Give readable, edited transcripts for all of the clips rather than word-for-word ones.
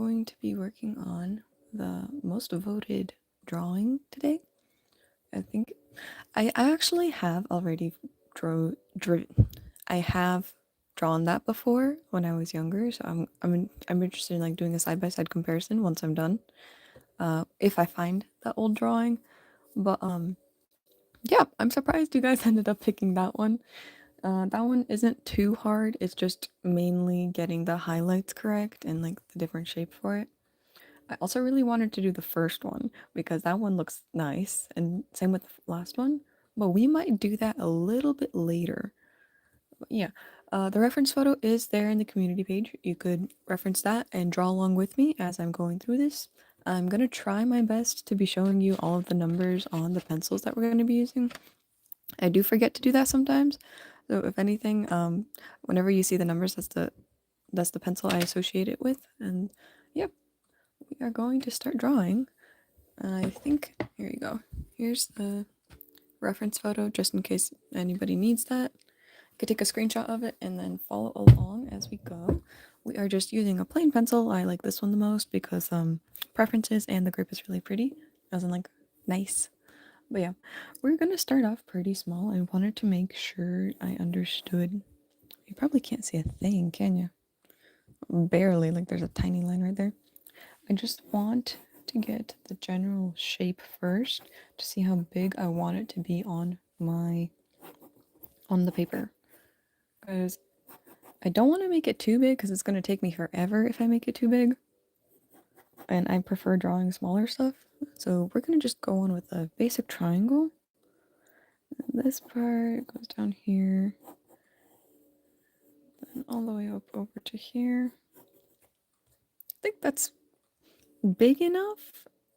going to be working on the most voted drawing today. I think I actually have already I have drawn that before when I was younger, so I'm interested in like doing a side by side comparison once I'm done. If I find that old drawing, but yeah, I'm surprised you guys ended up picking that one. That one isn't too hard. It's just mainly getting the highlights correct and like the different shape for it. I also really wanted to do the first one because that one looks nice, and same with the last one. But we might do that a little bit later. But yeah, the reference photo is there in the community page. You could reference that and draw along with me as I'm going through this. I'm gonna try my best to be showing you all of the numbers on the pencils that we're gonna be using. I do forget to do that sometimes. So if anything, whenever you see the numbers, that's the pencil I associate it with. And yep, we are going to start drawing. I think here you go. Here's the reference photo just in case anybody needs that. You could take a screenshot of it and then follow along as we go. We are just using a plain pencil. I like this one the most because preferences and the grip is really pretty, as in like nice. But yeah, we're gonna start off pretty small. I wanted to make sure I understood. You probably can't see a thing, can you? Barely, like there's a tiny line right there. I just want to get the general shape first to see how big I want it to be on the paper. Because I don't want to make it too big because it's going to take me forever if I make it too big. And I prefer drawing smaller stuff. So we're going to just go on with a basic triangle. And this part goes down here. Then all the way up over to here. I think that's big enough,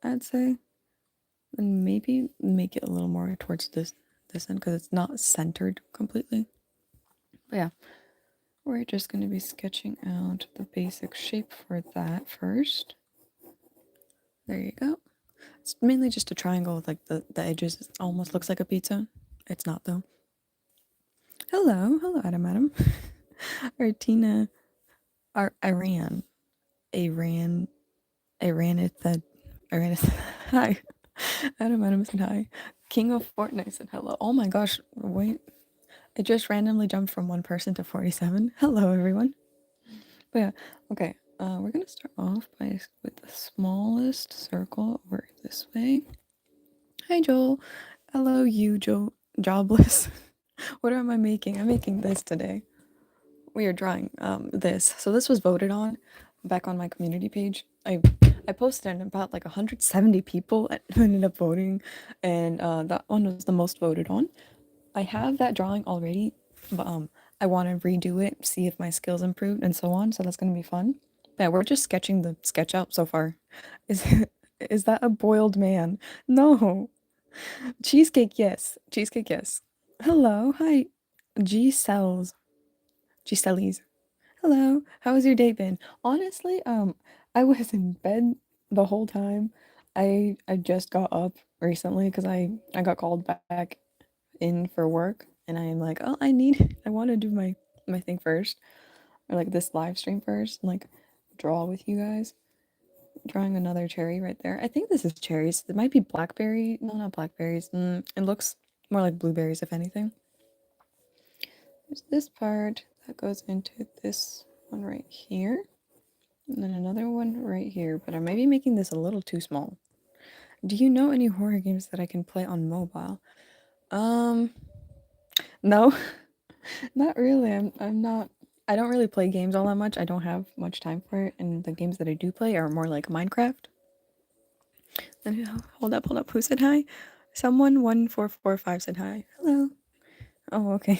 I'd say. And maybe make it a little more towards this end because it's not centered completely. But yeah, we're just going to be sketching out the basic shape for that first. There you go. It's mainly just a triangle with like the edges. It almost looks like a pizza. It's not though. Hello, Adam. Artina, Iran, Iran, Iran said hi. Adam said hi. King of Fortnite said hello. Oh my gosh, wait. It just randomly jumped from one person to 47. Hello, everyone. But yeah, okay. We're gonna start off with the smallest circle over this way. Hi, Joel. Hello, you, Joel. Jobless. What am I making? I'm making this today. We are drawing this. So this was voted on back on my community page. I posted and about like 170 people ended up voting, and that one was the most voted on. I have that drawing already, but I want to redo it, see if my skills improved, and so on. So that's gonna be fun. Yeah, we're just sketching the sketch out so far. Is is that a boiled man? No. Cheesecake, yes. Cheesecake, yes. Hello, hi. G cells. G cellies. Hello. How has your day been? Honestly, I was in bed the whole time. I just got up recently because I got called back in for work, and I am like, oh, I want to do my thing first, or like this live stream first, and like draw with you guys. Drawing another cherry right there. I think this is cherries. It might be blackberry. No, not blackberries. It looks more like blueberries, if anything. There's this part that goes into this one right here, and then another one right here. But I might be making this a little too small. Do you know any horror games that I can play on mobile? No, not really. I'm not. I don't really play games all that much. I don't have much time for it, and the games that I do play are more like Minecraft. Hold up. Who said hi? Someone 1445 said hi. Hello. Oh, okay.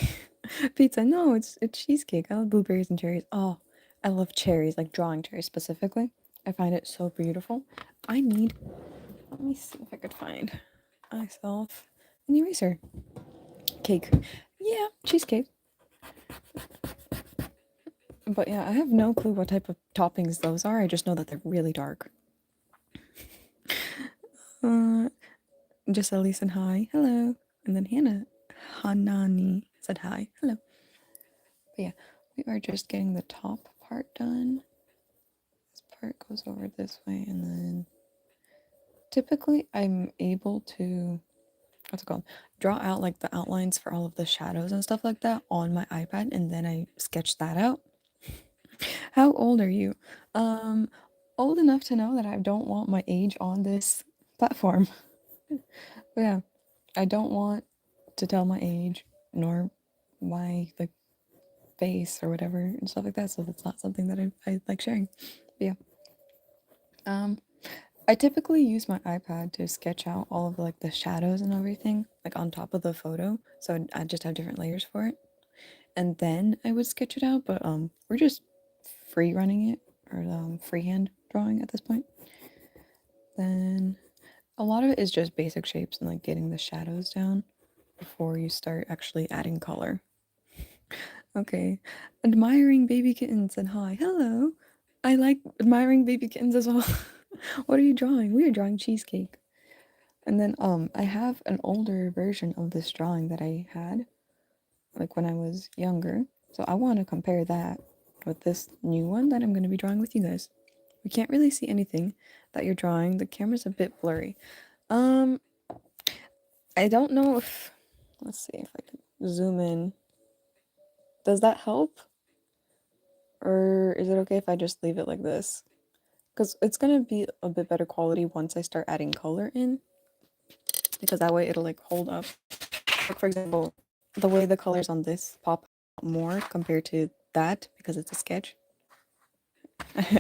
Pizza. No, it's cheesecake. I love blueberries and cherries. Oh, I love cherries, like drawing cherries specifically. I find it so beautiful. I need. Let me see if I could find myself an eraser. Cake. Yeah, cheesecake. But yeah, I have no clue what type of toppings those are. I just know that they're really dark. Uh, just Ellie said hi. Hello. And then Hanani said hi. Hello. But yeah, we are just getting the top part done. This part goes over this way, and then typically I'm able to, what's it called, draw out like the outlines for all of the shadows and stuff like that on my iPad, and then I sketch that out. How old are you? Um, Old enough to know that I don't want my age on this platform. But yeah, I don't want to tell my age nor my like face or whatever and stuff like that. So that's not something that I like sharing. But yeah. Um, I typically use my iPad to sketch out all of like the shadows and everything, like on top of the photo. So I just have different layers for it. And then I would sketch it out, but we're just free running it or freehand drawing at this point. Then a lot of it is just basic shapes and like getting the shadows down before you start actually adding color. Okay. Admiring baby kittens and hi. Hello. I like admiring baby kittens as well. What are you drawing? We are drawing cheesecake. And then I have an older version of this drawing that I had like when I was younger. So I want to compare that with this new one that I'm going to be drawing with you guys. We can't really see anything that you're drawing. The camera's a bit blurry. Um I don't know if, let's see if I can zoom in. Does that help? Or is it okay if I just leave it like this? Because it's gonna be a bit better quality once I start adding color in. Because that way it'll like hold up. Like for example, the way the colors on this pop out more compared to that because it's a sketch.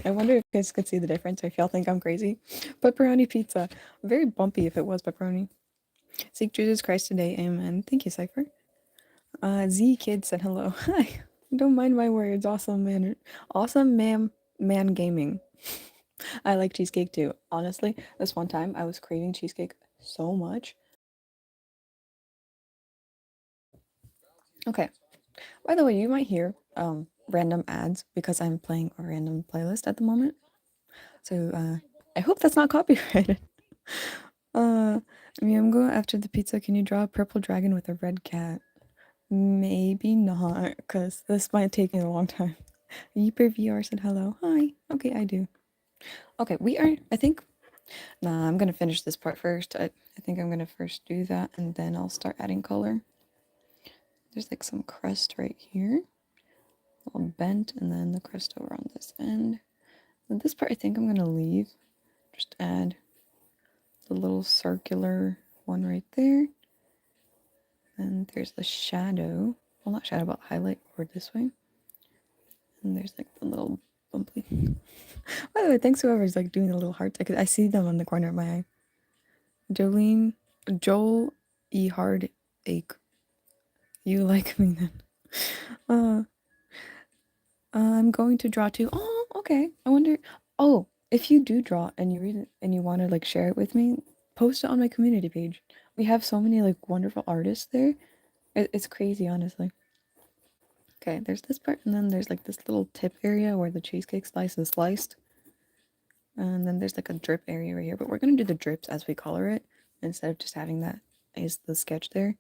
I wonder if you guys could see the difference or if y'all think I'm crazy. Pepperoni pizza. Very bumpy if it was pepperoni. Seek Jesus Christ today, amen. Thank you, Cypher. Z Kid said hello. Hi. Don't mind my words. Awesome man. Awesome man gaming. I like cheesecake too. Honestly, this one time I was craving cheesecake so much. Okay. By the way, you might hear random ads because I'm playing a random playlist at the moment. So I hope that's not copyrighted. uh Miamgo, after the pizza, can you draw a purple dragon with a red cat? Maybe not, because this might take me a long time. Yeeper VR said hello. Hi. Okay, I do. Okay, we are, I think, nah, I'm gonna finish this part first. I think I'm gonna first do that and then I'll start adding color. There's like some crest right here, a little bent, and then the crest over on this end. And this part I think I'm gonna leave. Just add the little circular one right there. And there's the shadow. Well, not shadow, but highlight over this way. And there's like the little bumpy. By the way, thanks whoever's like doing the little hearts. I see them on the corner of my eye. Jolene, Joel E. Hard Ache. You like me then. Uh, I'm going to draw too. Oh, okay. I wonder. Oh, if you do draw and you read it and you want to like share it with me, post it on my community page. We have so many like wonderful artists there. It's crazy, honestly. Okay, there's this part, and then there's like this little tip area where the cheesecake slice is sliced. And then there's like a drip area right here, but we're gonna do the drips as we color it instead of just having that as the sketch there.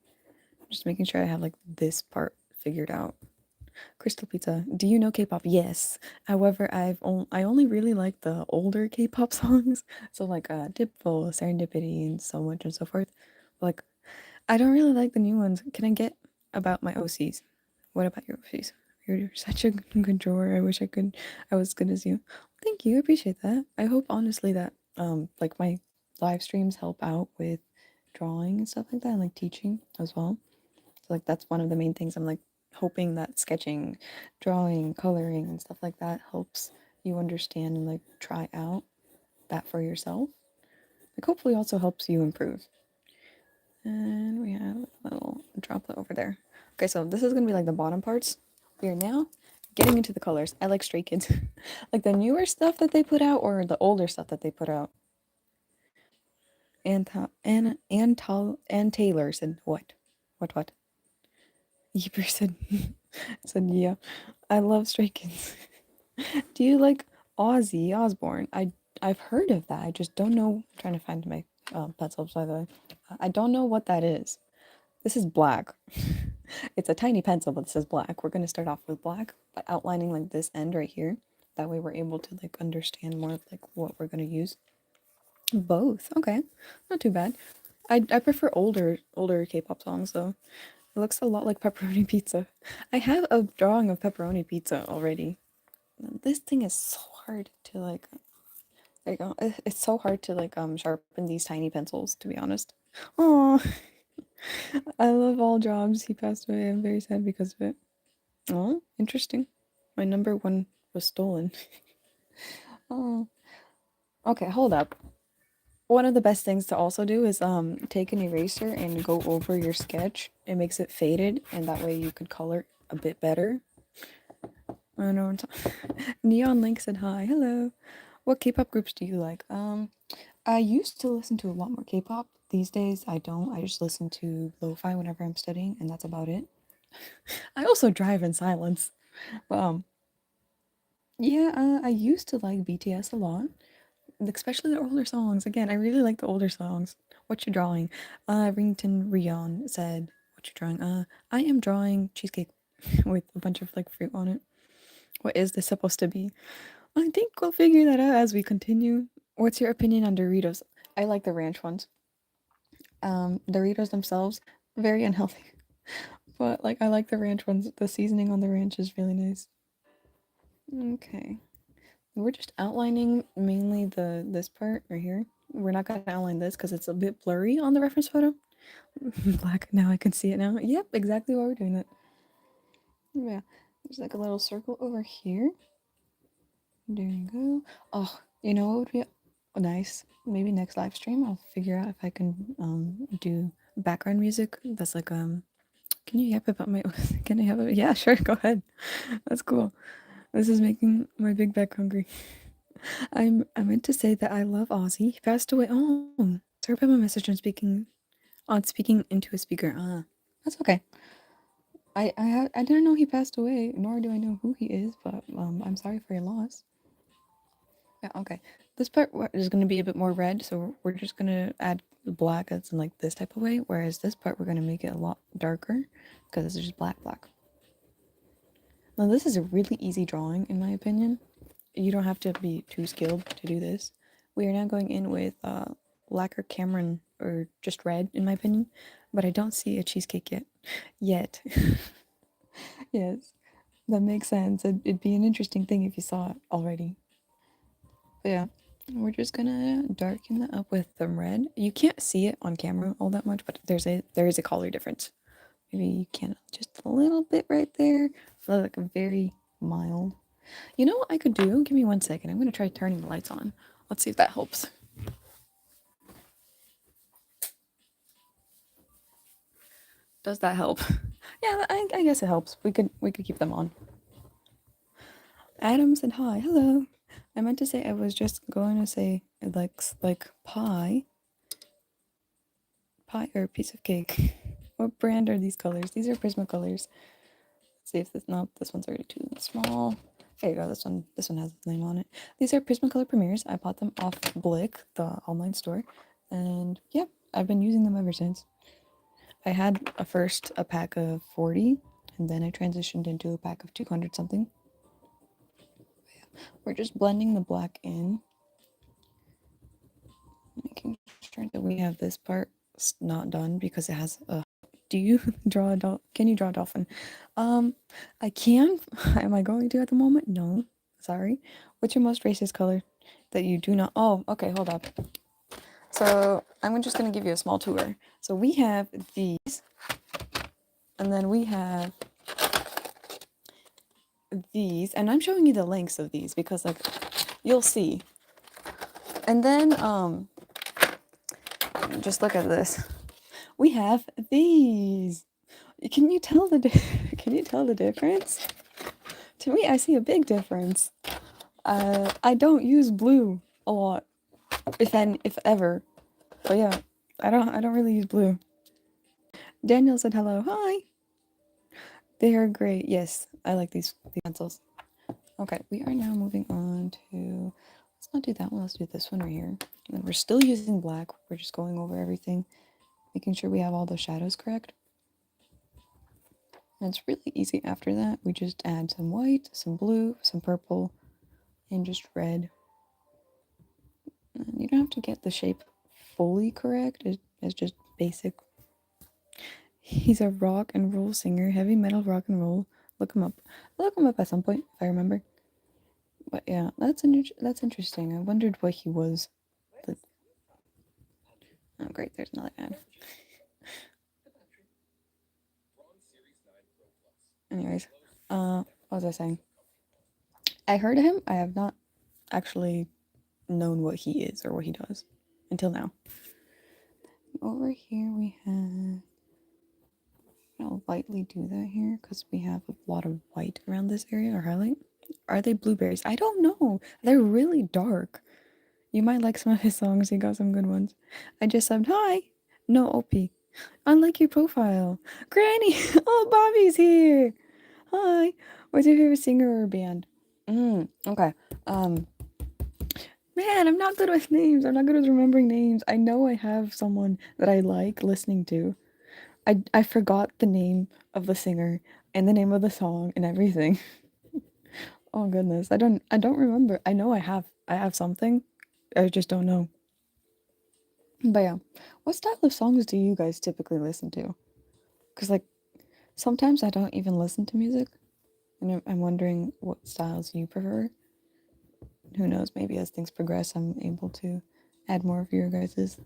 Just making sure I have like this part figured out. Crystal Pizza, do you know K-pop? Yes. However, I only really like the older K-pop songs, so like Dipful, Serendipity, and so much and so forth. Like, I don't really like the new ones. Can I get about my OCs? What about your OCs? You're such a good drawer. I wish I was good as you. Thank you. I appreciate that. I hope honestly that like my live streams help out with drawing and stuff like that and like teaching as well. So like that's one of the main things I'm like hoping that sketching, drawing, coloring and stuff like that helps you understand and like try out that for yourself. Like hopefully also helps you improve. And we have a little droplet over there. Okay, so this is gonna be like the bottom parts. We are now getting into the colors. I like Stray Kids. Like the newer stuff that they put out or the older stuff that they put out. And Taylor said what? What? Yeeper said yeah. I love Stray Kids. Do you like Ozzy Osbourne? I've heard of that. I just don't know. I'm trying to find my pencils by the way. I don't know what that is. This is black. It's a tiny pencil, but this is black. We're gonna start off with black by outlining like this end right here. That way we're able to like understand more of like what we're gonna use. Both, okay, not too bad. I prefer older K-pop songs though. It looks a lot like pepperoni pizza. I have a drawing of pepperoni pizza already. This thing is so hard to like. There you go. It's so hard to like sharpen these tiny pencils, to be honest. Oh, I love all jobs. He passed away. I'm very sad because of it. Oh, interesting. My number one was stolen. Oh, okay. Hold up. One of the best things to also do is take an eraser and go over your sketch. It makes it faded, and that way you could color a bit better. I know. Neon Link said hi. Hello. What K-pop groups do you like? I used to listen to a lot more K-pop. These days, I don't. I just listen to lo-fi whenever I'm studying, and that's about it. I also drive in silence. Um, yeah, I used to like BTS a lot, especially the older songs. Again, I really like the older songs. What you drawing? Rington Rion said, "What you drawing?" I am drawing cheesecake with a bunch of like fruit on it. What is this supposed to be? I think we'll figure that out as we continue. What's your opinion on Doritos? I like the ranch ones. Doritos themselves, very unhealthy. But like I like the ranch ones. The seasoning on the ranch is really nice. Okay. We're just outlining mainly this part right here. We're not gonna outline this because it's a bit blurry on the reference photo. Black, now I can see it now. Yep, exactly why we're doing that. Yeah. There's like a little circle over here. There you go. Oh, you know what would be nice? Maybe next live stream I'll figure out if I can do background music that's like can you yap about my can I have it? Yeah, sure, go ahead. That's cool. This is making my big back hungry. I meant to say that I love Ozzy. He passed away. Oh, sorry about my message on speaking into a speaker. That's okay. I didn't know he passed away, nor do I know who he is, but I'm sorry for your loss. Yeah, okay. This part is going to be a bit more red, so we're just going to add the black that's in like this type of way, whereas this part we're going to make it a lot darker because it's just black. Now this is a really easy drawing in my opinion. You don't have to be too skilled to do this. We are now going in with lacquer Cameron or just red in my opinion, but I don't see a cheesecake yet. Yes, that makes sense. It'd be an interesting thing if you saw it already. But yeah, we're just gonna darken that up with some red. You can't see it on camera all that much, but there is a color difference. Maybe you can just a little bit right there, like a very mild. You know what I could do? Give me 1 second. I'm gonna try turning the lights on. Let's see if that helps. Does that help? Yeah, I guess it helps. We could keep them on. Adam said hi. Hello. I meant to say I was just going to say it likes like pie or piece of cake. What brand are these colors? These are Prismacolors. Let's see if this this one's already too small. There you go. This one has its name on it. These are Prismacolor Premieres. I bought them off Blick, the online store, and yeah, I've been using them ever since. I had a pack of 40, and then I transitioned into a pack of 200 something. We're just blending the black in, making sure that we have this part not done because it has a. Do you draw a dolphin? Can you draw a dolphin? I can. Am I going to at the moment? No. Sorry. What's your most racist color that you do not? Oh, okay. Hold up. So I'm just gonna give you a small tour. So we have these, and then we have these, and I'm showing you the lengths of these because like you'll see. And then just look at this. We have these. Can you tell the can you tell the difference? To me, I see a big difference. I don't use blue a lot, if ever. But yeah, I don't really use blue. Daniel said hello. Hi. They are great. Yes, I like these pencils. Okay, we are now moving on to. Let's not do that one. Let's do this one right here. And we're still using black. We're just going over everything, making sure we have all the shadows correct. And it's really easy after that. We just add some white, some blue, some purple, and just red. And you don't have to get the shape fully correct. It's just basic. He's a rock and roll singer, heavy metal rock and roll. Look him up. I'll look him up at some point if I remember. But yeah, that's interesting. I wondered what he was. But, oh great, there's another ad. Anyways, what was I saying? I heard of him. I have not actually known what he is or what he does until now. Over here we have. I'll lightly do that here because we have a lot of white around this area or highlight. Are they blueberries? I don't know. They're really dark. You might like some of his songs. He got some good ones. I just subbed. Hi. No OP. Unlike your profile. Granny. Oh, Bobby's here. Hi. What's your favorite singer or band? Okay. Man, I'm not good with names. I'm not good with remembering names. I know I have someone that I like listening to. I forgot the name of the singer and the name of the song and everything. Oh goodness. I don't remember. I know I have something. I just don't know. But yeah. What style of songs do you guys typically listen to? Cuz like sometimes I don't even listen to music and I'm wondering what styles you prefer. Who knows, maybe as things progress I'm able to add more of your guys's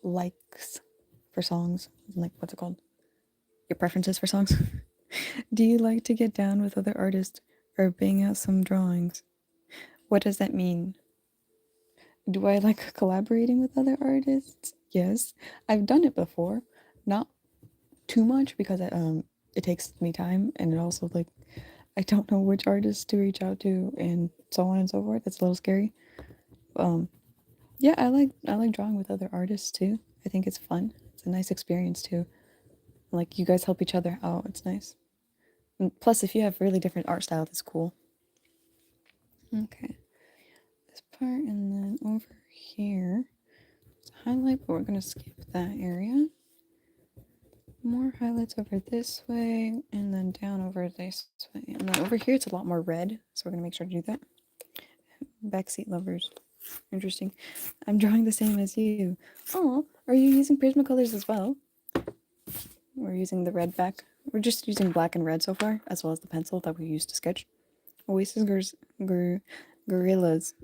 likes for songs. Like what's it called? Your preferences for songs. Do you like to get down with other artists or bang out some drawings? What does that mean? Do I like collaborating with other artists? Yes. I've done it before. Not too much because it takes me time and it also like I don't know which artists to reach out to and so on and so forth. It's a little scary. Um yeah, I like drawing with other artists too. I think it's fun. It's a nice experience too. Like you guys help each other out. It's nice. And plus if you have really different art style, that's cool. Okay. This part and then over here. It's a highlight, but we're gonna skip that area. More highlights over this way and then down over this way. And then over here it's a lot more red, so we're gonna make sure to do that. Backseat lovers. Interesting. I'm drawing the same as you. Oh, are you using Prismacolors as well? We're using the red back. We're just using black and red so far, as well as the pencil that we used to sketch. Oasis gorillas.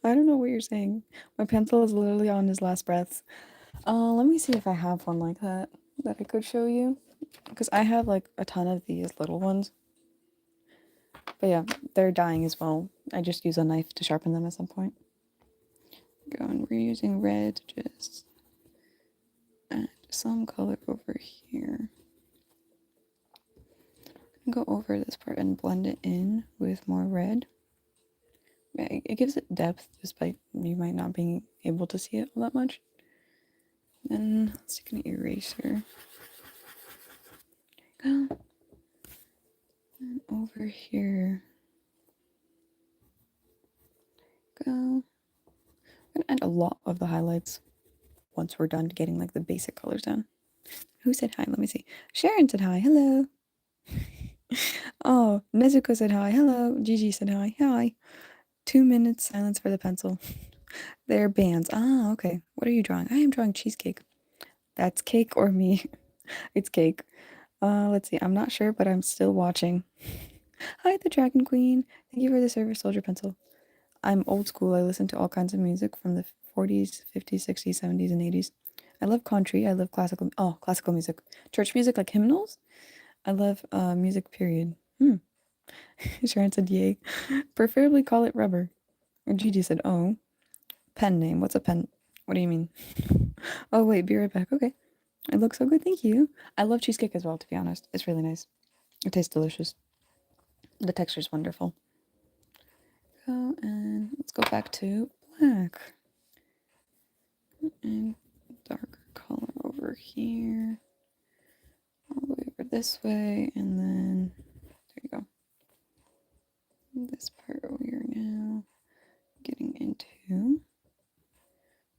I don't know what you're saying. My pencil is literally on his last breaths. Let me see if I have one like that I could show you. Because I have like a ton of these little ones. But yeah, they're dying as well. I just use a knife to sharpen them at some point. Go and we're using red, just add some color over here. Go over this part and blend it in with more red. It gives it depth despite you might not being able to see it all that much. Then let's take an eraser. There you go. And over here. Go. I'm gonna add a lot of the highlights once we're done getting like the basic colors down. Who said hi? Let me see. Sharon said hi. Hello. Oh, Nezuko said hi. Hello. Gigi said hi. Hi. 2 minutes silence for the pencil. They're bands. Ah, okay. What are you drawing? I am drawing cheesecake. That's cake or me. It's cake. Let's see. I'm not sure, but I'm still watching. Hi, the Dragon Queen. Thank you for the Silver Soldier pencil. I'm old school. I listen to all kinds of music from the 40s, 50s, 60s, 70s, and 80s. I love country. I love classical music. Church music like hymnals. I love music, period. Sharon said yay. Preferably call it rubber. And Gigi said, oh. Pen name. What's a pen? What do you mean? Oh, wait. Be right back. Okay. It looks so good. Thank you. I love cheesecake as well, to be honest. It's really nice. It tastes delicious. The texture is wonderful. Go and let's go back to black. And darker color over here. All the way over this way. And then, there you go. This part we are now getting into.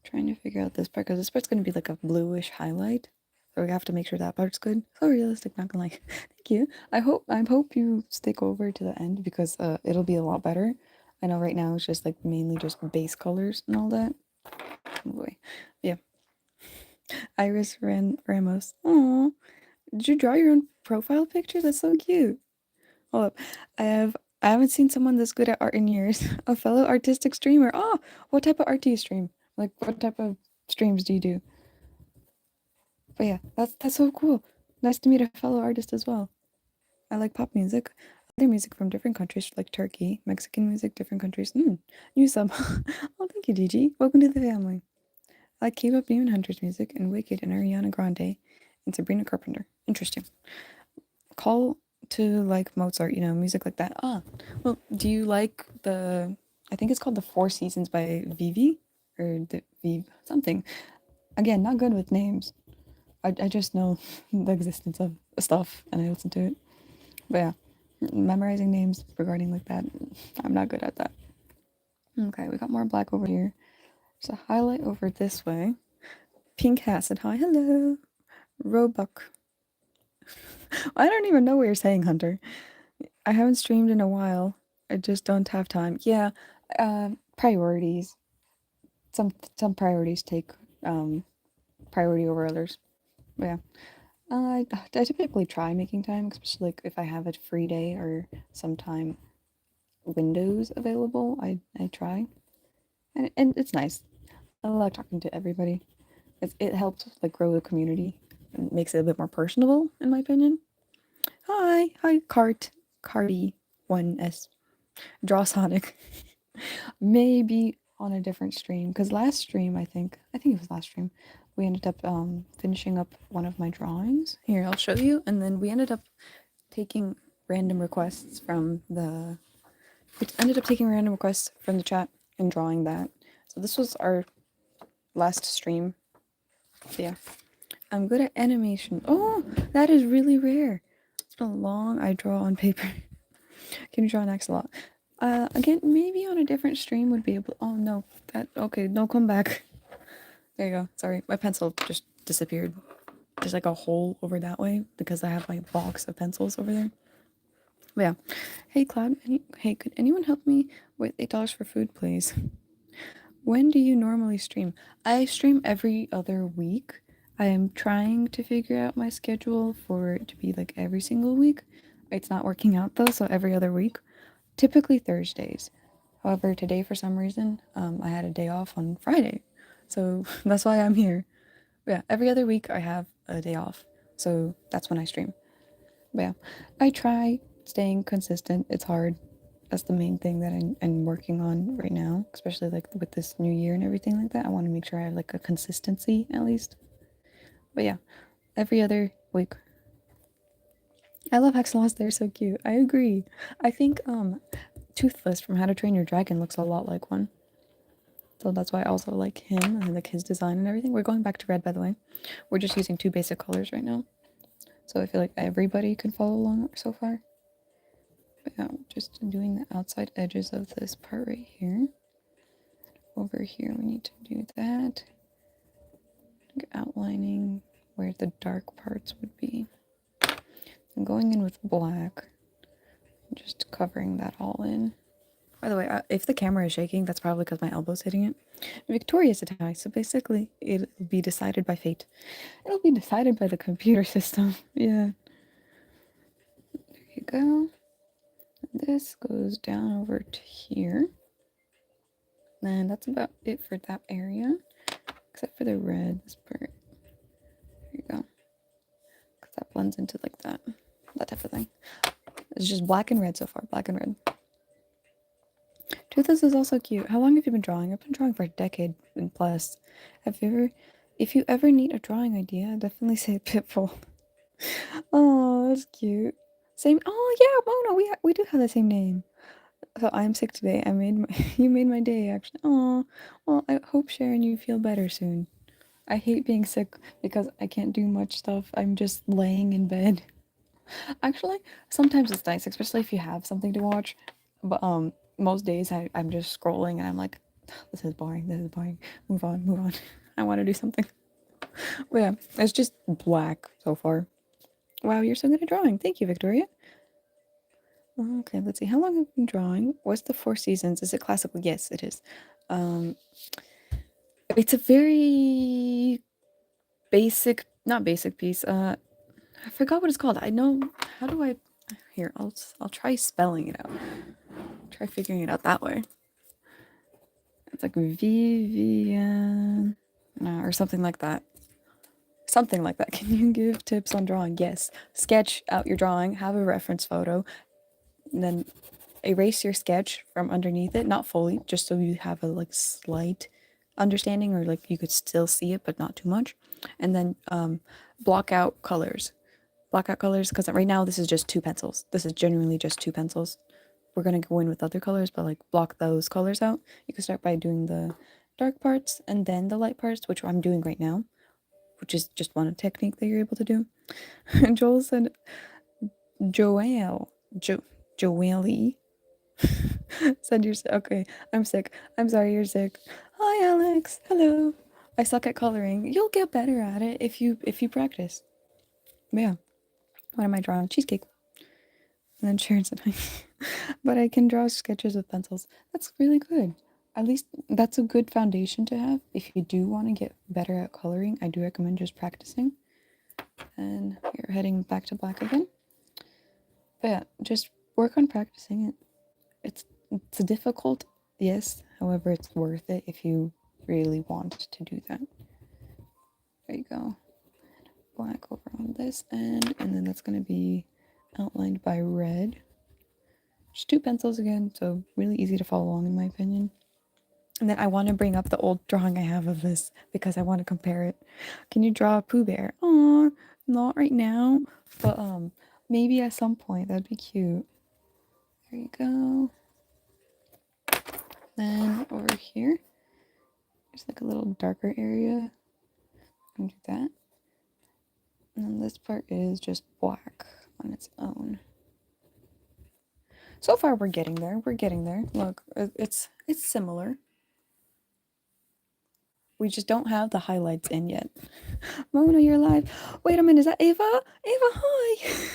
Trying to figure out this part because this part's going to be like a bluish highlight. So we have to make sure that part's good. So realistic, not gonna lie. Thank you. I hope you stick over to the end because it'll be a lot better I know right now it's just like mainly just base colors and all that. Oh boy. Yeah. Iris Ramos. Oh, did you draw your own profile picture? That's so cute. Hold up. I haven't seen someone this good at art in years. A fellow artistic streamer. Oh, what type of art do you stream? Like what type of streams do you do? But yeah, that's so cool. Nice to meet a fellow artist as well. I like pop music. Other music from different countries like Turkey, Mexican music, different countries. New sub. Oh, thank you, Gigi. Welcome to the family. I like K-pop Demon Hunters music and Wicked and Ariana Grande and Sabrina Carpenter. Interesting. Call to like Mozart, music like that. Ah, well, do you like I think it's called The Four Seasons by Vivi or the Viv something. Again, not good with names. I just know the existence of stuff and I listen to it. But yeah, memorizing names regarding like that, I'm not good at that. Okay, we got more black over here. There's a highlight over this way. Pink hat said hi, hello. Roebuck. I don't even know what you're saying, Hunter. I haven't streamed in a while. I just don't have time. Yeah, priorities. Some priorities take priority over others. But yeah, I typically try making time, especially like if I have a free day or some time windows available. I try, and it's nice. I love talking to everybody. It helps like grow the community and makes it a bit more personable, in my opinion. Hi, Cardi 1S. Draw Sonic. Maybe on a different stream because last stream I think it was last stream we ended up finishing up one of my drawings. Here, I'll show you. And then we ended up taking random requests from the chat and drawing that. So this was our last stream. So yeah, I'm good at animation. Oh, that is really rare. It's been long. I draw on paper. Can you draw an axolot? Again, maybe on a different stream would be able. Oh no, okay. No, come back. There you go. Sorry, my pencil just disappeared. There's like a hole over that way because I have my box of pencils over there. But yeah. Hey Cloud. Hey, could anyone help me with $8 for food, please? When do you normally stream? I stream every other week. I am trying to figure out my schedule for it to be like every single week. It's not working out though, so every other week. Typically Thursdays. However, today for some reason, I had a day off on Friday. So that's why I'm here. But yeah, every other week I have a day off. So that's when I stream. But yeah, I try staying consistent. It's hard. That's the main thing that I'm working on right now, especially like with this new year and everything like that. I want to make sure I have like a consistency at least. But yeah, every other week. I love Hexalots. They're so cute. I agree. I think Toothless from How to Train Your Dragon looks a lot like one. So that's why I also like him and like his design and everything. We're going back to red, by the way. We're just using 2 basic colors right now. So I feel like everybody can follow along so far. But yeah, just doing the outside edges of this part right here. Over here we need to do that. Outlining where the dark parts would be. I'm going in with black. Just covering that all in. By the way, if the camera is shaking, that's probably because my elbow's hitting it. Victoria's a tie, so basically it'll be decided by fate. It'll be decided by the computer system. Yeah. There you go. This goes down over to here. And that's about it for that area. Except for the red, this part. There you go. Because that blends into like that type of thing. It's just black and red so far, black and red. Toothless is also cute. How long have you been drawing? I've been drawing for a decade and plus. If you ever need a drawing idea, definitely say Pitbull. Oh, that's cute. Same. Oh yeah, Mona. We do have the same name. So I'm sick today. You made my day actually. Oh, well, I hope Sharon you feel better soon. I hate being sick because I can't do much stuff. I'm just laying in bed. Actually, sometimes it's nice, especially if you have something to watch. But most days I'm just scrolling and I'm like, this is boring. This is boring. Move on, move on. I want to do something. But yeah, it's just black so far. Wow, you're so good at drawing. Thank you, Victoria. Okay, let's see. How long have you been drawing? What's the Four Seasons? Is it classical? Yes, it is. Um, it's a very basic, not basic piece. I forgot what it's called. I know. How do I? Here, I'll try spelling it out. Try figuring it out that way. It's like Vivian, or something like that. Something like that. Can you give tips on drawing? Yes. Sketch out your drawing. Have a reference photo. And then erase your sketch from underneath it, not fully, just so you have a like slight understanding, or like you could still see it but not too much. And then block out colors. Block out colors, because right now this is just two pencils. This is genuinely just two pencils. We're gonna go in with other colors, but like block those colors out. You can start by doing the dark parts and then the light parts, which I'm doing right now, which is just one technique that you're able to do. Joel said, Joelle, Joelle said you're sick. Okay, I'm sick. I'm sorry you're sick. Hi, Alex. Hello. I suck at coloring. You'll get better at it if you practice. But yeah. What am I drawing? Cheesecake. And then Sharon said, but I can draw sketches with pencils. That's really good. At least that's a good foundation to have. If you do want to get better at coloring, I do recommend just practicing. And you're heading back to black again. But yeah, just work on practicing it. It's difficult, yes. However, it's worth it if you really want to do that. There you go. Black over on this end, and then that's going to be outlined by red. Just two pencils again, so really easy to follow along in my opinion. And then I want to bring up the old drawing I have of this because I want to compare it. Can you draw a Pooh Bear? Aw, not right now, but maybe at some point. That'd be cute. There you go. Then over here, there's like a little darker area. I'm gonna do that. And then this part is just black on its own. So far we're getting there. We're getting there. Look, it's similar. We just don't have the highlights in yet. Mona, you're live. Wait a minute, is that Ava? Ava, hi.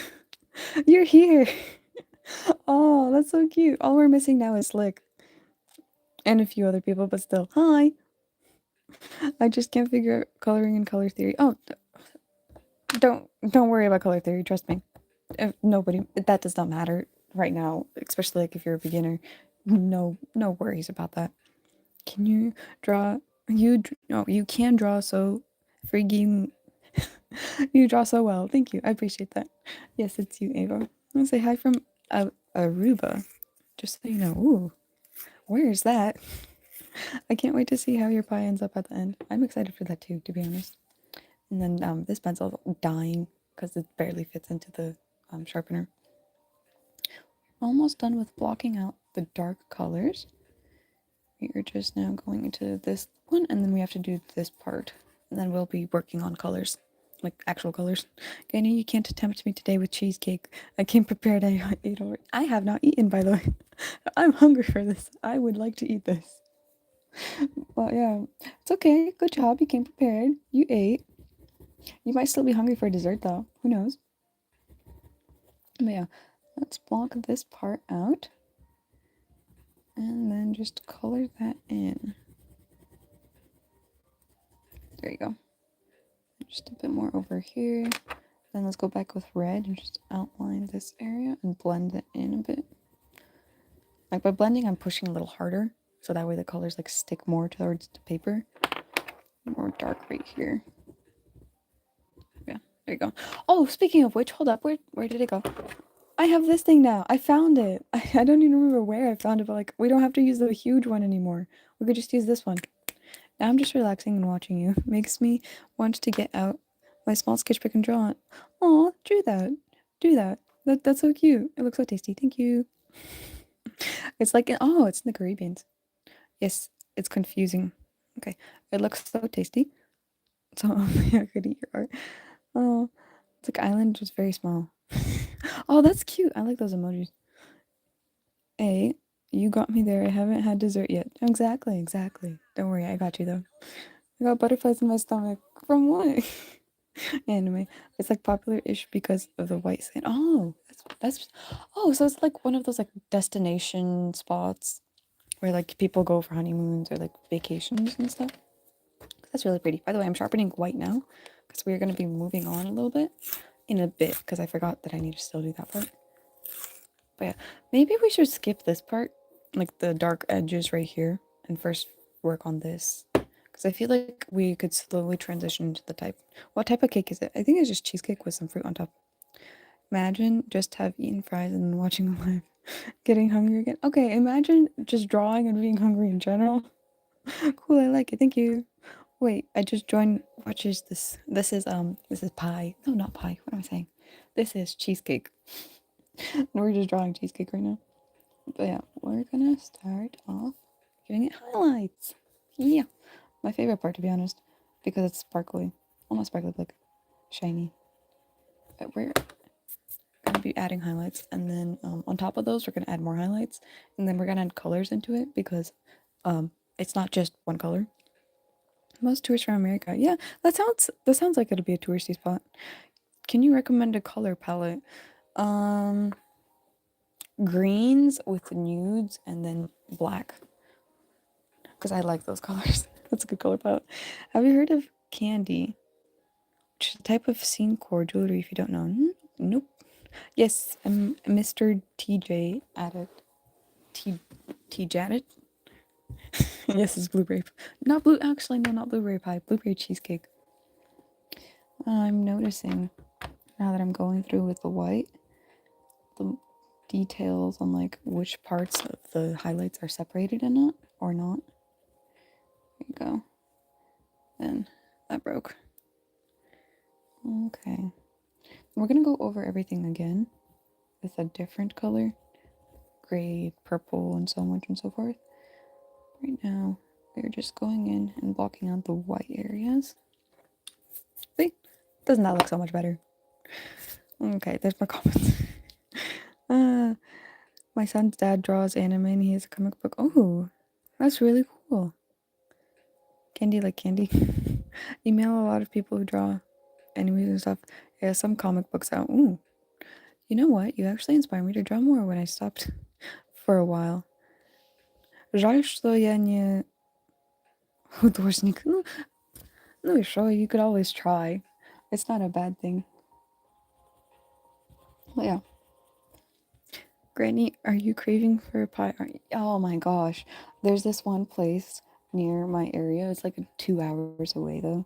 You're here. Oh, that's so cute. All we're missing now is Slick. And a few other people, but still. Hi. I just can't figure out coloring and color theory. Oh, don't worry about color theory, trust me. If nobody, that does not matter right now, especially like if you're a beginner. No worries about that. Can you draw? You can draw so freaking. You draw so well. Thank you. I appreciate that. Yes, it's you, Ava. I'm gonna say hi from Aruba, just so you know. Ooh, where's that? I can't wait to see how your pie ends up at the end. I'm excited for that too, to be honest. And then this pencil's dying because it barely fits into the sharpener. Almost done with blocking out the dark colors. We're just now going into this one, and then we have to do this part. And then we'll be working on colors, like actual colors. Granny, you can't tempt me today with cheesecake. I came prepared. I ate already. I have not eaten, by the way. I'm hungry for this. I would like to eat this. But yeah, it's okay. Good job. You came prepared. You ate. You might still be hungry for dessert, though. Who knows? But yeah, let's block this part out. And then just color that in. There you go. Just a bit more over here. Then let's go back with red and just outline this area and blend it in a bit. Like by blending, I'm pushing a little harder, so that way the colors like stick more towards the paper. More dark right here. Yeah, there you go. Oh, speaking of which, hold up, where did it go? I have this thing now. I found it. I don't even remember where I found it, but like we don't have to use the huge one anymore. We could just use this one. Now I'm just relaxing and watching you. Makes me want to get out my small sketchbook and draw it. Aw, do that. Do that. That's so cute. It looks so tasty. Thank you. It's like, oh, it's in the Caribbeans. Yes, it's confusing. Okay, it looks so tasty. So I could eat your art. Oh, it's like island, just very small. Oh, that's cute. I like those emojis. A, you got me there. I haven't had dessert yet. Exactly. Don't worry, I got you though. I got butterflies in my stomach. From what? anime. It's like popular-ish because of the white sand. Oh, that's oh, so it's like one of those like destination spots where like people go for honeymoons or like vacations and stuff. That's really pretty. By the way, I'm sharpening white now because we're gonna be moving on a little bit in a bit because I forgot that I need to still do that part. But yeah, maybe we should skip this part, like the dark edges right here, and first work on this. Because I feel like we could slowly transition to the type. What type of cake is it? I think it's just cheesecake with some fruit on top. Imagine just have eaten fries and then watching a live, getting hungry again. Okay, imagine just drawing and being hungry in general. Cool, I like it. Thank you. Wait, I just joined. What is this? This is pie. No, not pie. What am I saying? This is cheesecake. We're just drawing cheesecake right now. But yeah, we're gonna start off giving it highlights. Yeah, my favorite part to be honest, because it's sparkly. Well, not sparkly, but like shiny. But we're gonna be adding highlights, and then on top of those, we're gonna add more highlights, and then we're gonna add colors into it because it's not just one color. Most tourists from America. Yeah, that sounds like it'll be a touristy spot. Can you recommend a color palette? Um, Greens with nudes and then black because I like those colors. That's a good color palette. Have you heard of candy? Which is a type of scene core jewelry if you don't know. Nope. Yes, I'm Mr. TJ Added. T Janet? Yes, it's blueberry. Not blue. Actually, no, not blueberry pie. Blueberry cheesecake. I'm noticing now that I'm going through with the white, the details on like which parts of the highlights are separated in it or not. There you go. Then that broke. Okay. We're gonna go over everything again with a different color. Gray, purple, and so much and so forth. Right now, we're just going in and blocking out the white areas. See? Doesn't that look so much better? Okay, there's more comments. My son's dad draws anime and he has a comic book. Oh, that's really cool. Candy like candy. Email a lot of people who draw animes and stuff. Yeah, some comic books out. Ooh. You know what? You actually inspired me to draw more when I stopped for a while. Жаль, что я не художник. Ну и что? You could always try. It's not a bad thing. But yeah. Granny, are you craving for a pie? Oh my gosh. There's this one place near my area. It's like 2 hours away though.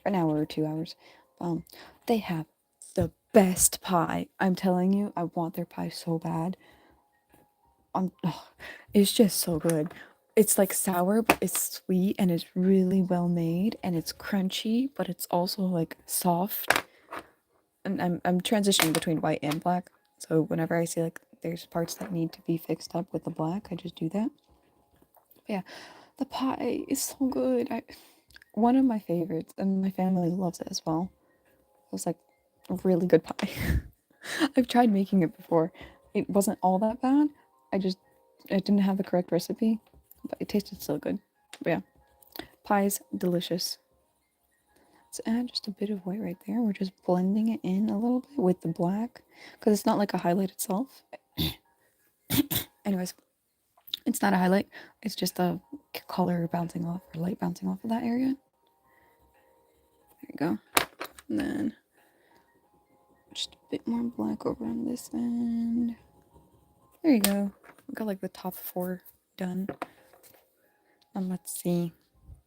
An hour or 2 hours. Um, they have the best pie. I'm telling you, I want their pie so bad. It's just so good. It's like sour, but it's sweet and it's really well made and it's crunchy, but it's also like soft. And I'm transitioning between white and black. So whenever I see like there's parts that need to be fixed up with the black, I just do that. But yeah, the pie is so good. One of my favorites, and my family loves it as well. It was like a really good pie. I've tried making it before. It wasn't all that bad. I didn't have the correct recipe, but it tasted so good. But yeah, pie's delicious. Let's add just a bit of white right there. We're just blending it in a little bit with the black because it's not like a highlight itself. Anyways, it's not a highlight. It's just a color bouncing off or light bouncing off of that area. There you go. And then just a bit more black over on this end. There you go. We got like the top 4 done. And let's see.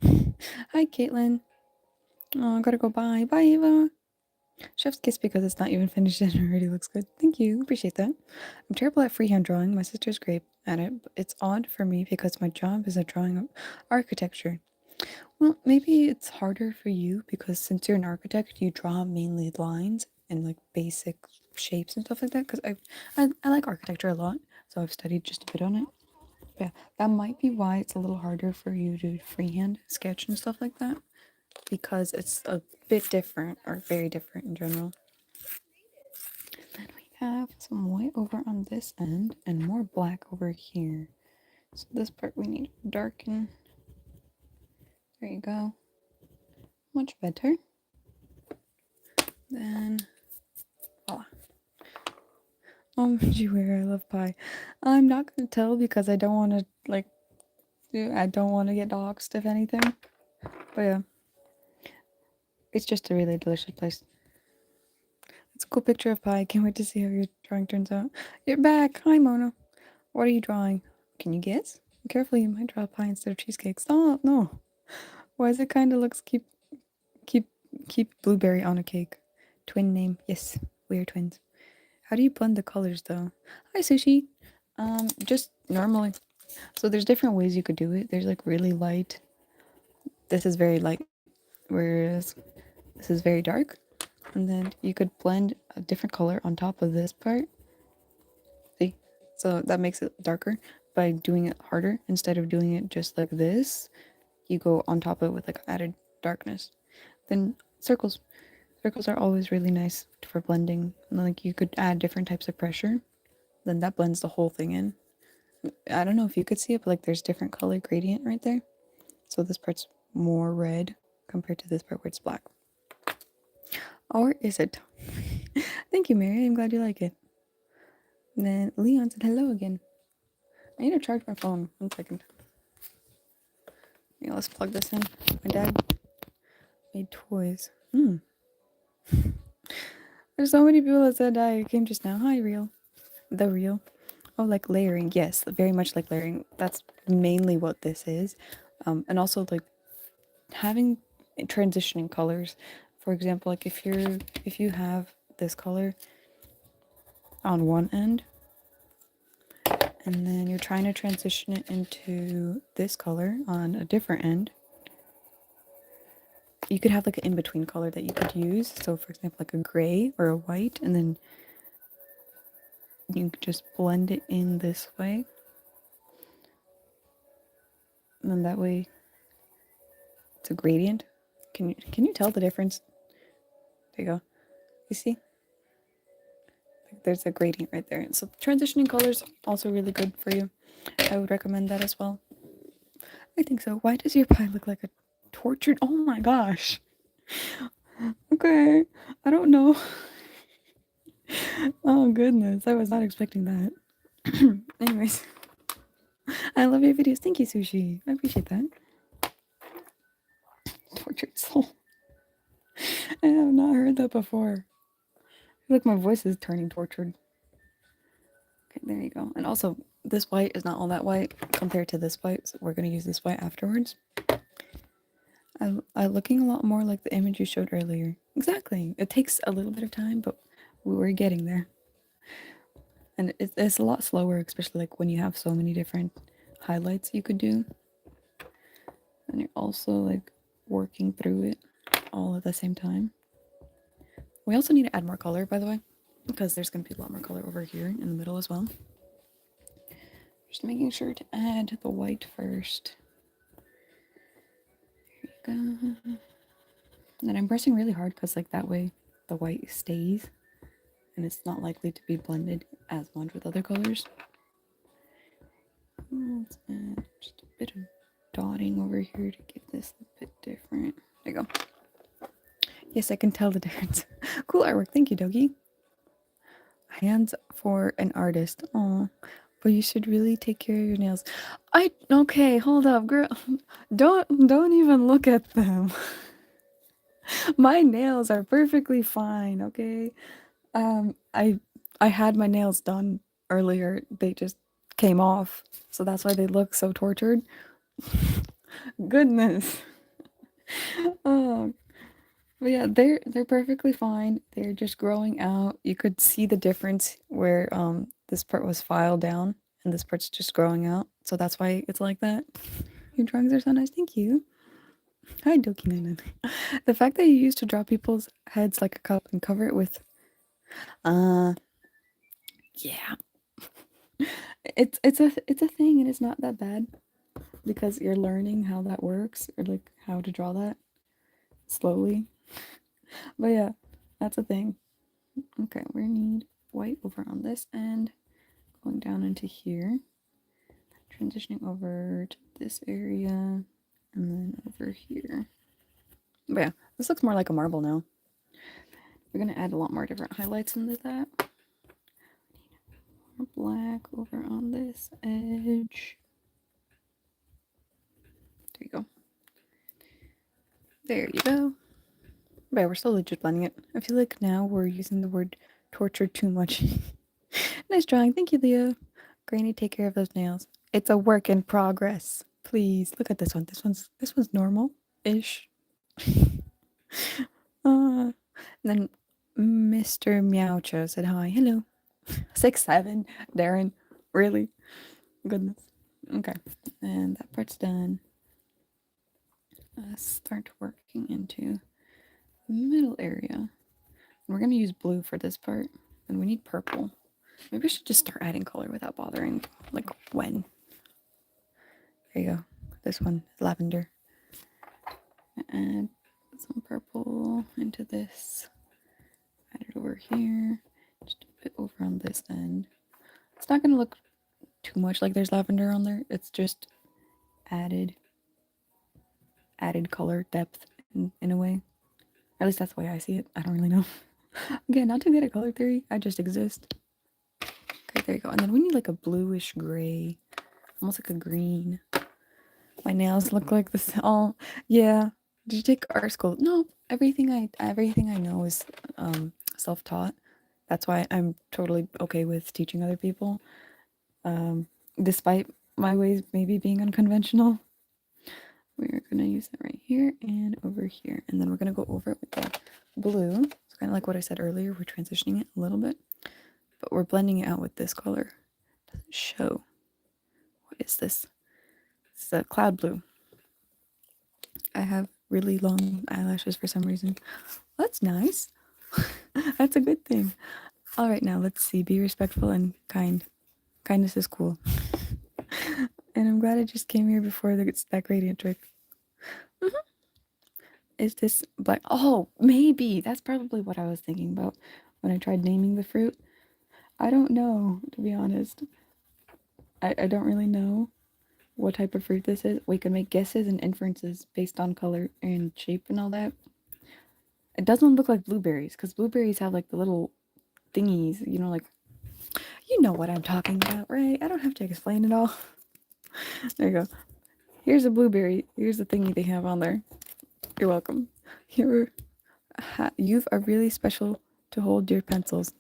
Hi, Caitlin. Oh, I gotta go. Bye. Bye, Eva. Chef's kiss because it's not even finished and it already looks good. Thank you. Appreciate that. I'm terrible at freehand drawing. My sister's great at it, but it's odd for me because my job is a drawing of architecture. Well, maybe it's harder for you because since you're an architect, you draw mainly lines and like basic shapes and stuff like that. Because I like architecture a lot, so I've studied just a bit on it. But yeah, that might be why it's a little harder for you to freehand sketch and stuff like that because it's a bit different or very different in general. Then we have some white over on this end and more black over here. So this part we need to darken. There you go. Much better. Then, voila. Jewelry, I love pie. I'm not gonna tell because I don't want to like. I don't want to get doxxed if anything. But yeah, it's just a really delicious place. It's a cool picture of pie. Can't wait to see how your drawing turns out. You're back. Hi, Mona. What are you drawing? Can you guess? Carefully, you might draw pie instead of cheesecake. Stop. No. Why does it kind of looks keep keep blueberry on a cake? Twin name. Yes, we are twins. How do you blend the colors though? Hi, Sushi. Just normally. So there's different ways you could do it. There's like really light. This is very light, whereas this is very dark. And then you could blend a different color on top of this part. See? So that makes it darker by doing it harder. Instead of doing it just like this, you go on top of it with like added darkness. Then circles. Circles are always really nice for blending. Like you could add different types of pressure. Then that blends the whole thing in. I don't know if you could see it, but like there's different color gradient right there. So this part's more red compared to this part where it's black. Or is it? Thank you, Mary. I'm glad you like it. And then Leon said hello again. I need to charge my phone. 1 second. Yeah, let's plug this in. My dad made toys. There's so many people that said I came just now. Hi, Real. The Real. Oh, like layering. Yes, very much like layering. That's mainly what this is. And also like having transitioning colors. For example, like if you have this color on one end and then you're trying to transition it into this color on a different end, you could have like an in-between color that you could use. So for example, like a gray or a white, and then you could just blend it in this way. And then that way it's a gradient. Can you tell the difference? There you go. You see? There's a gradient right there. So transitioning colors also really good for you. I would recommend that as well. I think so. Why does your pie look like a tortured? Oh my gosh. Okay. I don't know. Oh goodness. I was not expecting that. Anyways. I love your videos. Thank you, Sushi. I appreciate that. Tortured soul. I have not heard that before. I feel like my voice is turning tortured. Okay, there you go. And also, this white is not all that white compared to this white, so we're going to use this white afterwards. I'm looking a lot more like the image you showed earlier. Exactly. It takes a little bit of time, but we're getting there. And it's a lot slower, especially like when you have so many different highlights you could do. And you're also like working through it all at the same time. We also need to add more color, by the way, because there's going to be a lot more color over here in the middle as well. Just making sure to add the white first. There you go. And I'm pressing really hard because like that way the white stays and it's not likely to be blended as much with other colors. Let's add just a bit of dotting over here to give this a bit different. There you go. Yes, I can tell the difference. Cool artwork. Thank you, Dogi. Hands for an artist. Oh, but you should really take care of your nails. Okay, hold up, girl. Don't even look at them. My nails are perfectly fine, okay? I had my nails done earlier. They just came off. So that's why they look so tortured. Goodness. Oh, but yeah, they're perfectly fine. They're just growing out. You could see the difference where this part was filed down and this part's just growing out. So that's why it's like that. Your drawings are so nice. Thank you. Hi, Doki Nana. The fact that you used to draw people's heads like a cup and cover it with uh yeah. It's a thing and it's not that bad because you're learning how that works or like how to draw that slowly. But yeah, that's a thing. Okay, we need white over on this end, going down into here, transitioning over to this area, and then over here. But yeah, this looks more like a marble now. We're gonna add a lot more different highlights into that. More black over on this edge. There you go. There you go. But we're slowly just blending it. I feel like now we're using the word torture too much. Nice drawing. Thank you, Leo. Granny, take care of those nails. It's a work in progress. Please look at this one. This one's normal-ish. And then Mr. Meowcho said hi. Hello. 6'7". Darren. Really? Goodness. Okay. And that part's done. Let's start working into the middle area. And we're going to use blue for this part. And we need purple. Maybe I should just start adding color without bothering. Like when. There you go. This one, lavender. Add some purple into this. Add it over here. Just a bit over on this end. It's not going to look too much like there's lavender on there. It's just added color depth in a way. At least that's the way I see it. I don't really know. Again, not too good at color theory. I just exist. Okay, there you go. And then we need like a bluish gray. Almost like a green. My nails look like this. Oh, yeah. Did you take art school? No. Everything I know is self-taught. That's why I'm totally okay with teaching other people. Despite my ways maybe being unconventional. We're going to use it right here and over here. And then we're going to go over it with the blue. It's kind of like what I said earlier. We're transitioning it a little bit. But we're blending it out with this color. Doesn't show. What is this? It's a cloud blue. I have really long eyelashes for some reason. That's nice. That's a good thing. All right, now let's see. Be respectful and kind. Kindness is cool. And I'm glad I just came here before that gradient trick. Is this black? Oh, maybe. That's probably what I was thinking about when I tried naming the fruit. I don't know, to be honest. I don't really know what type of fruit this is. We can make guesses and inferences based on color and shape and all that. It doesn't look like blueberries, because blueberries have like the little thingies, you know, like, you know what I'm talking about, right? I don't have to explain it all. There you go. Here's a blueberry. Here's the thingy they have on there. You're welcome. You've are really special to hold your pencils.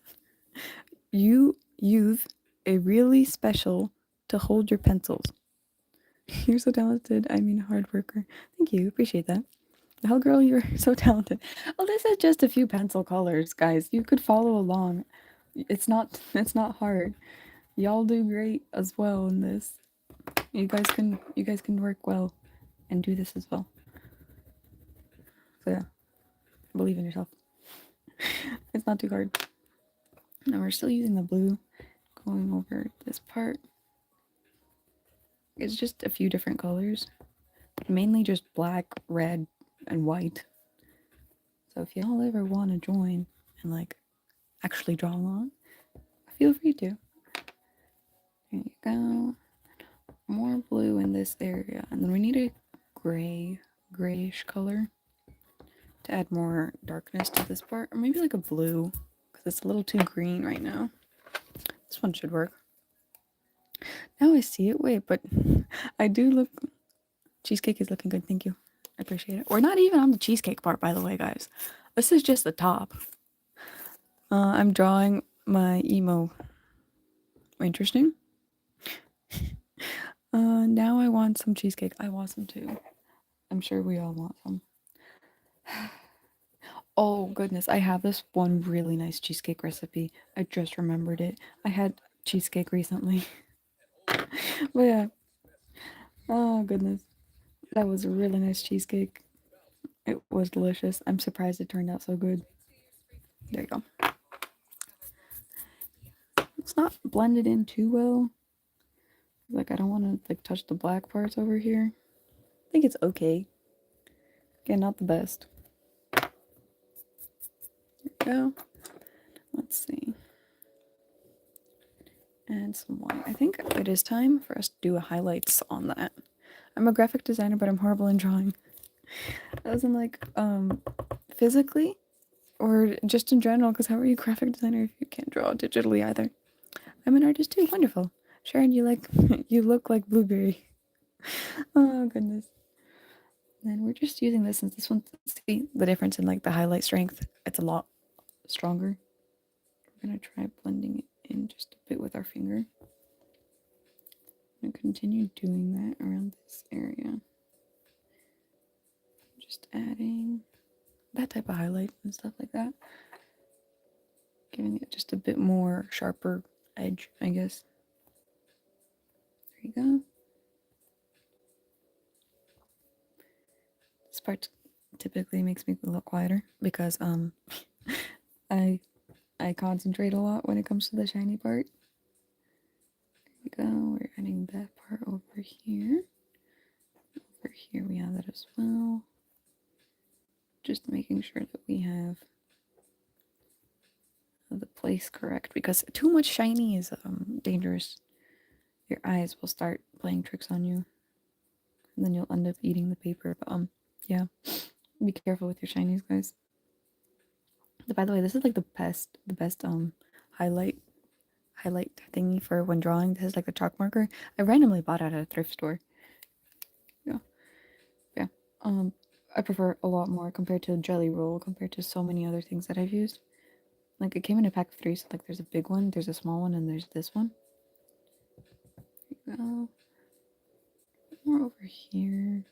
You've a really special to hold your pencils. You're so talented. I mean, hard worker. Thank you. Appreciate that. Hell, girl, you're so talented. Well, this is just a few pencil colors, guys. You could follow along. It's not hard. Y'all do great as well in this. You guys can work well and do this as well. So yeah, believe in yourself. It's not too hard. Now we're still using the blue, going over this part. It's just a few different colors, mainly just black, red, and white. So if y'all ever want to join and like actually draw along, feel free to. There you go. More blue in this area, and then we need a grayish color to add more darkness to this part, or maybe like a blue, because it's a little too green right now. This one should work. Now I see it. Wait, but I do look. Cheesecake is looking good. Thank you. I appreciate it. We're not even on the cheesecake part, by the way, guys. This is just the top. I'm drawing my emo. Interesting. Now I want some cheesecake. I want some too. I'm sure we all want some. Oh goodness, I have this one really nice cheesecake recipe. I just remembered it. I had cheesecake recently. But yeah. Oh goodness. That was a really nice cheesecake. It was delicious. I'm surprised it turned out so good. There you go. It's not blended in too well. Like, I don't want to like touch the black parts over here. I think it's okay. Again, not the best. There we go. Let's see. And some white. I think it is time for us to do a highlights on that. I'm a graphic designer, but I'm horrible in drawing. As in like, physically, or just in general, because how are you a graphic designer if you can't draw digitally either? I'm an artist too. Wonderful. Sharon, you like you look like Blueberry. Oh goodness. And we're just using this since this one, see the difference in like the highlight strength. It's a lot stronger. We're gonna try blending it in just a bit with our finger. I'm gonna continue doing that around this area. Just adding that type of highlight and stuff like that. Giving it just a bit more sharper edge, I guess. There you go. This part typically makes me a little quieter because I concentrate a lot when it comes to the shiny part. There you go. We're adding that part over here. Over here we have that as well. Just making sure that we have the place correct because too much shiny is dangerous. Your eyes will start playing tricks on you, and then you'll end up eating the paper. But yeah, be careful with your shinies, guys. By the way, this is like the best highlight thingy for when drawing. This is like the chalk marker. I randomly bought it at a thrift store. Yeah. I prefer a lot more compared to Jelly Roll, compared to so many other things that I've used. Like it came in a pack of 3, so like there's a big one, there's a small one, and there's this one. There you go. More over here.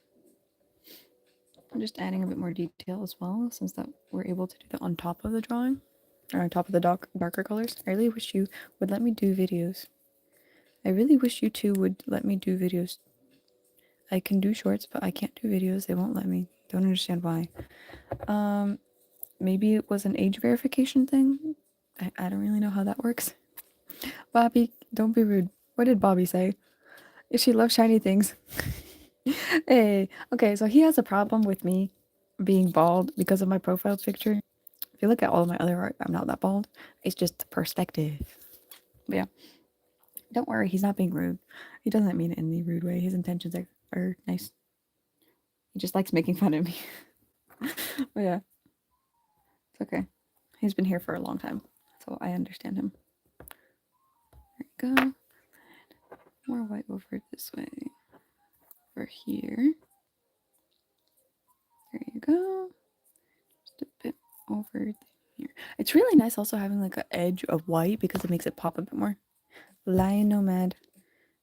I'm just adding a bit more detail as well, since that we're able to do that on top of the drawing, or on top of the darker colors. I really wish you would let me do videos. I really wish you two would let me do videos. I can do shorts, but I can't do videos. They won't let me. Don't understand why. Maybe it was an age verification thing. I don't really know how that works. Bobby, don't be rude. What did Bobby say? If she loves shiny things. Hey, okay, so he has a problem with me being bald because of my profile picture. If you look at all of my other art, I'm not that bald. It's just perspective. But yeah, don't worry, he's not being rude. He doesn't mean it in the rude way. His intentions are nice. He just likes making fun of me. But yeah, it's okay. He's been here for a long time, so I understand him. There you go. More white over this way. Over here. There you go. Just a bit over here. It's really nice also having like an edge of white because it makes it pop a bit more. Lion Nomad.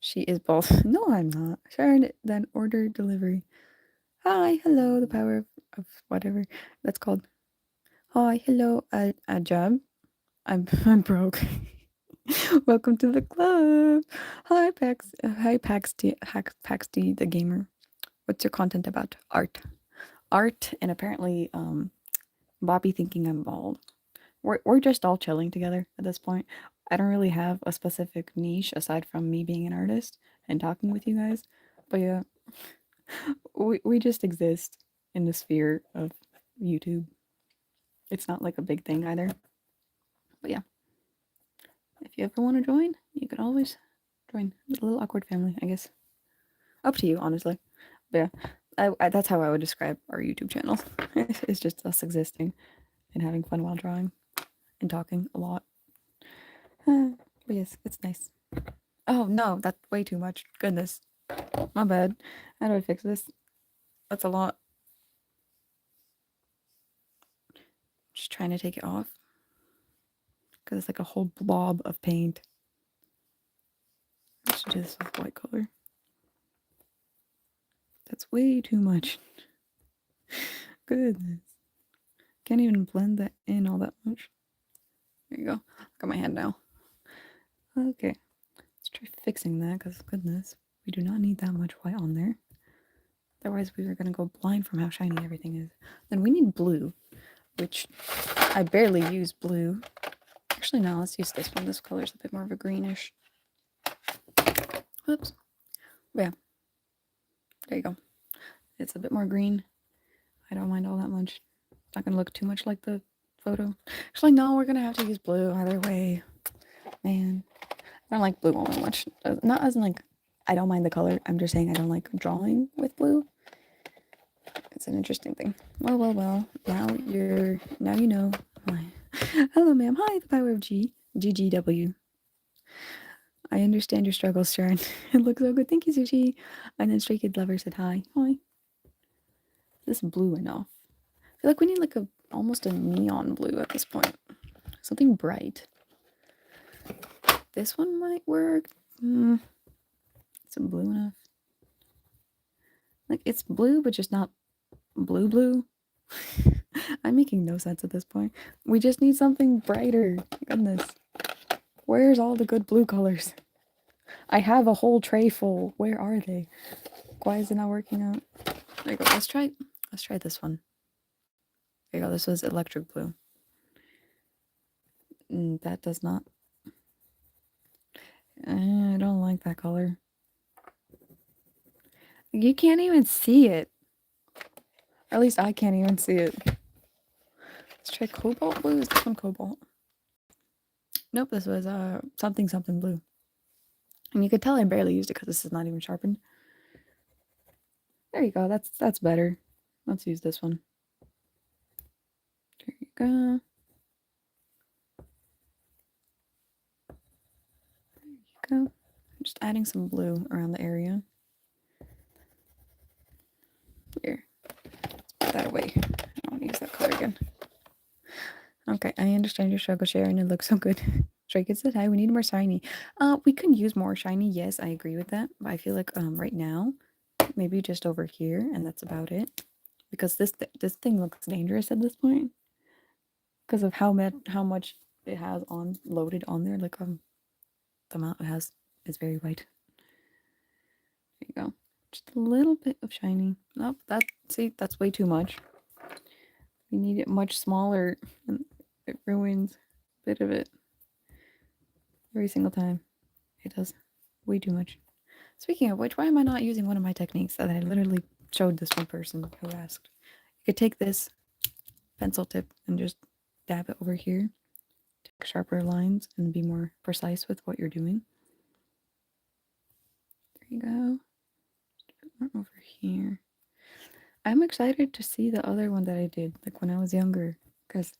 She is both. No, I'm not. Sharon, then order delivery. Hi, hello, the power of whatever that's called. Hi, hello, a job. I'm broke. Welcome to the club. Hi, Pax. Hi, Pax D, the gamer. What's your content about? Art, and apparently, Bobby thinking I'm bald. We're just all chilling together at this point. I don't really have a specific niche aside from me being an artist and talking with you guys. But yeah, we just exist in the sphere of YouTube. It's not like a big thing either. But yeah, if you ever want to join, you can always join the Little Awkward Family, I guess. Up to you, honestly. But yeah, that's how I would describe our YouTube channel. It's just us existing and having fun while drawing and talking a lot. But yes, it's nice. Oh no, that's way too much. Goodness. My bad. How do I fix this? That's a lot. Just trying to take it off. Because it's like a whole blob of paint. I should do this with white color. That's way too much. Goodness. Can't even blend that in all that much. There you go. Look at my hand now. Okay. Let's try fixing that because goodness, we do not need that much white on there. Otherwise we are going to go blind from how shiny everything is. Then we need blue, which I barely use blue. Actually, no, let's use this one. This color is a bit more of a greenish. Whoops. Yeah. There you go. It's a bit more green. I don't mind all that much. It's not going to look too much like the photo. Actually, no, we're going to have to use blue either way. Man. I don't like blue all that much. Not as in like, I don't mind the color. I'm just saying I don't like drawing with blue. It's an interesting thing. Well. Now you know My hello, ma'am. Hi, the power of G. GGW. I understand your struggles, Sharon. It looks so good. Thank you, Sushi. And then Stray Kid Lover said hi. Hi. This blue enough? I feel like we need like a almost a neon blue at this point. Something bright. This one might work. It's blue enough. Like it's blue, but just not blue. I'm making no sense at this point. We just need something brighter. Goodness. Where's all the good blue colors? I have a whole tray full. Where are they? Why is it not working out? There you go. Let's try this one. There you go. This was electric blue. That does not. I don't like that color. You can't even see it. Or at least I can't even see it. Let's try cobalt blue. Is this one cobalt? Nope, this was something blue. And you could tell I barely used it because this is not even sharpened. There you go. That's better. Let's use this one. There you go. There you go. I'm just adding some blue around the area. Here. Let's put that away. I don't want to use that color again. Okay, I understand your struggle, Sharon. It looks so good. Stray Kids said hi. We need more shiny. We can use more shiny. Yes, I agree with that. But I feel like right now, maybe just over here, and that's about it. Because this thing looks dangerous at this point. Because of how much it has loaded on there. Like the amount it has is very white. There you go. Just a little bit of shiny. Nope, that's way too much. We need it much smaller, and it ruins a bit of it every single time. It does way too much. Speaking of which, why am I not using one of my techniques that I literally showed this one person who asked? You could take this pencil tip and just dab it over here, take sharper lines, and be more precise with what you're doing. There you go. One over here. I'm excited to see the other one that I did, like when I was younger, because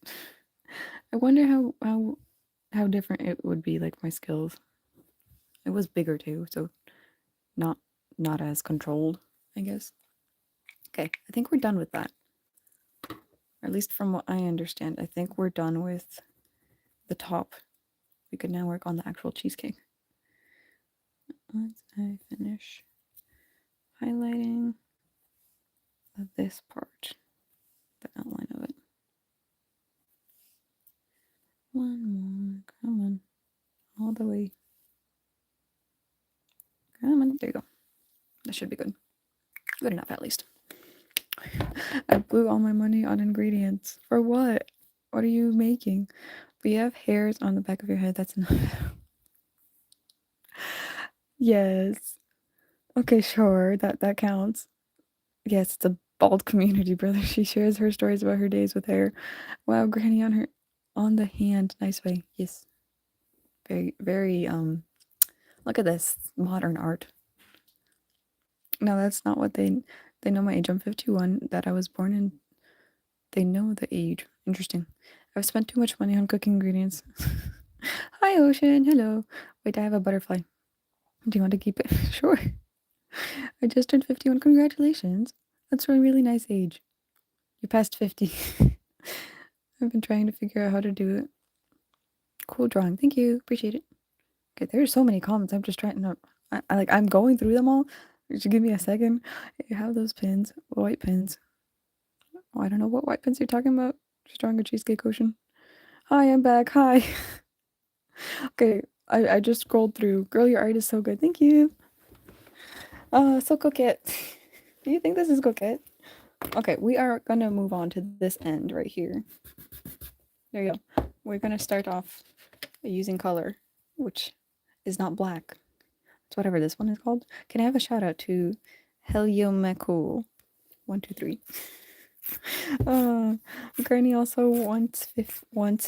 I wonder how different it would be, like my skills. It was bigger too, so not as controlled, I guess. Okay, I think we're done with that. Or at least from what I understand, I think we're done with the top. We could now work on the actual cheesecake. Once I finish highlighting this part, the outline of it. One more, come on, all the way. Come on, there you go. That should be good. Good enough, at least. I blew all my money on ingredients. For what? What are you making? But you have hairs on the back of your head. That's enough. Yes. Okay, sure. That counts. Yes, it's a bald community, brother. She shares her stories about her days with hair. Wow, granny on the hand. Nice way. Yes. Very, very look at this. Modern art. No, that's not what they know my age. I'm 51, that I was born in. They know the age. Interesting. I've spent too much money on cooking ingredients. Hi, Ocean. Hello. Wait, I have a butterfly. Do you want to keep it? Sure. I just turned 51. Congratulations. That's a really nice age. You're past 50. I've been trying to figure out how to do it. Cool drawing. Thank you. Appreciate it. Okay, there's so many comments. I'm just trying to. I'm going through them all. Just give me a second. You have those pins, white pins. Oh, I don't know what white pins you're talking about. Just drawing a cheesecake ocean. Hi, I'm back. Hi. Okay, I just scrolled through. Girl, your art is so good. Thank you. So coquette. Do you think this is coquette? Okay, we are gonna move on to this end right here. There you go. We're gonna start off using color, which is not black. It's whatever this one is called. Can I have a shout out to Heliomecool? 1, 2, 3. Granny also wants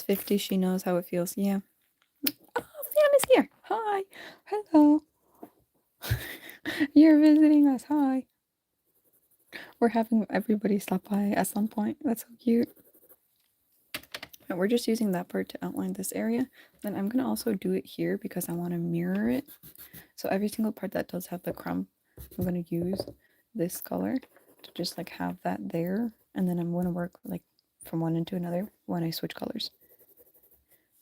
50. She knows how it feels. Yeah. Oh, Fion is here. Hi. Hello. You're visiting us. Hi. We're having everybody stop by at some point. That's so cute. But we're just using that part to outline this area. Then I'm going to also do it here because I want to mirror it. So every single part that does have the crumb, I'm going to use this color to just like have that there. And then I'm going to work like from one into another when I switch colors.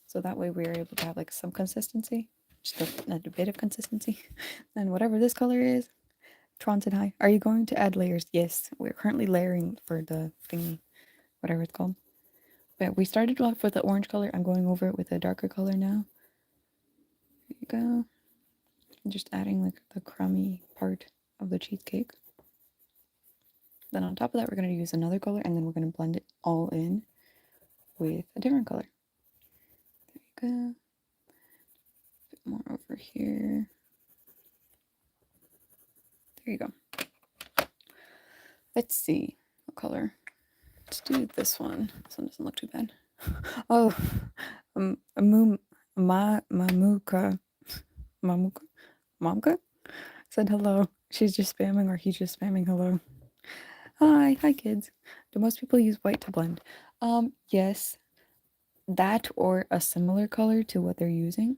So that way we're able to have like some consistency, just a bit of consistency. And whatever this color is, Tronson High. Are you going to add layers? Yes, we're currently layering for the thingy, whatever it's called. But we started off with the orange color. I'm going over it with a darker color now. There you go. Just adding like the crummy part of the cheesecake. Then on top of that, we're going to use another color and then we're going to blend it all in with a different color. There you go. A bit more over here. There you go. Let's see what color. Let's do this one. This one doesn't look too bad. Oh, Mamuka said hello. She's just spamming, or he's just spamming hello. Hi kids. Do most people use white to blend? Yes, that or a similar color to what they're using.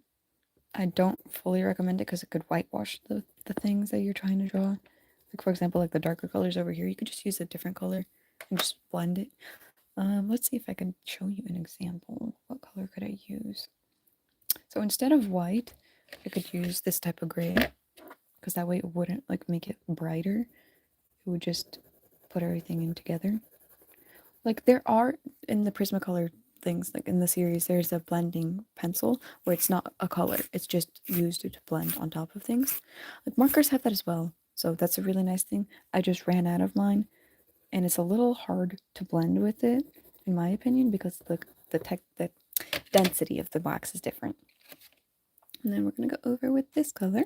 I don't fully recommend it because it could whitewash the things that you're trying to draw. Like for example, like the darker colors over here, you could just use a different color and just blend it. Let's see if I can show you an example. What color could I use? So instead of white, I could use this type of gray because that way it wouldn't like make it brighter. It would just put everything in together. Like there are in the Prismacolor things, like in the series, there's a blending pencil where it's not a color, it's just used to blend on top of things. Like markers have that as well, so that's a really nice thing. I just ran out of mine, and it's a little hard to blend with it, in my opinion, because the density of the wax is different. And then we're gonna go over with this color.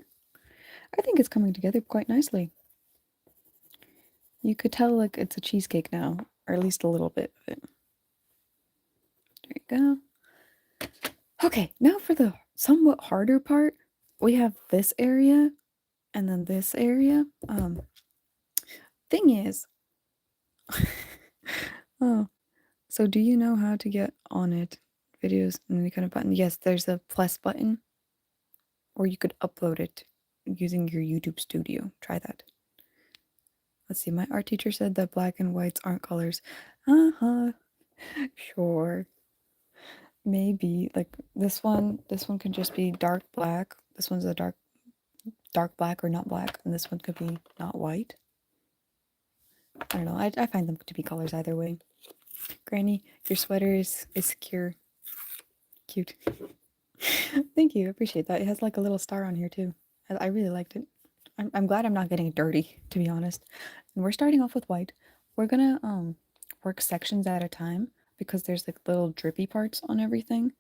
I think it's coming together quite nicely. You could tell like it's a cheesecake now, or at least a little bit of it. There you go. Okay, now for the somewhat harder part, we have this area and then this area. Thing is, oh, so do you know how to get on it? Videos and any kind of button? Yes, there's a plus button, or you could upload it using your YouTube Studio. Try that. Let's see, my art teacher said that black and whites aren't colors. Uh-huh. Sure. Maybe like this one can just be dark black. This one's a dark black or not black, and this one could be not white. I don't know. I find them to be colors either way. Granny, your sweater is secure. Cute. Thank you. I appreciate that. It has like a little star on here too. I really liked it. I'm glad I'm not getting it dirty, to be honest. And we're starting off with white. We're gonna work sections at a time because there's like little drippy parts on everything.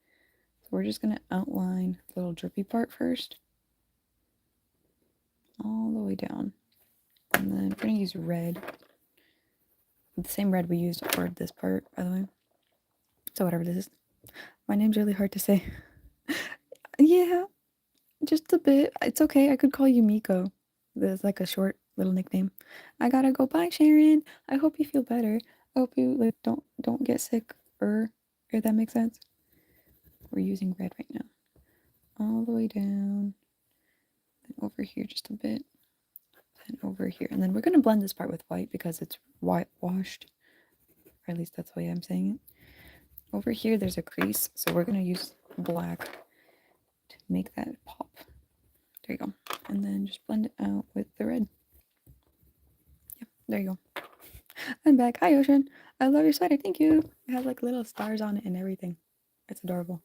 So we're just gonna outline the little drippy part first. All the way down. And then we're gonna use red. The same red we used for this part, by the way. So whatever this is. My name's really hard to say. Yeah, just a bit. It's okay. I could call you Miko. There's like a short little nickname. I gotta go. Bye, Sharon. I hope you feel better. I hope you like don't get sick or if that makes sense. We're using red right now. All the way down. Then over here just a bit. Then over here. And then we're gonna blend this part with white because it's whitewashed. Or at least that's the way I'm saying it. Over here there's a crease, so we're gonna use black to make that pop. There you go. And then just blend it out with the red. Yep, there you go. I'm back. Hi, Ocean. I love your sweater. Thank you. It has like little stars on it and everything. It's adorable.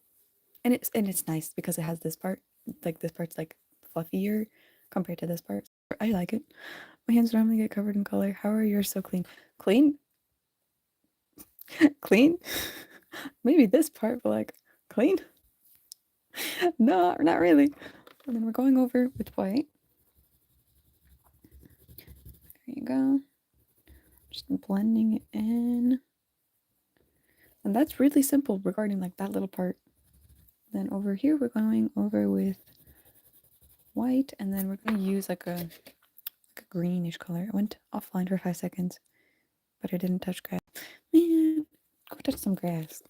And it's nice because it has this part. Like this part's like fluffier compared to this part. I like it. My hands normally get covered in color. How are yours so clean? Clean? Clean? Maybe this part, but like clean? No, not really. And then we're going over with white. There you go. Just blending it in. And that's really simple regarding like that little part. Then over here, we're going over with white, and then we're going to use like a greenish color. I went offline for 5 seconds, but I didn't touch grass. Man, go touch some grass.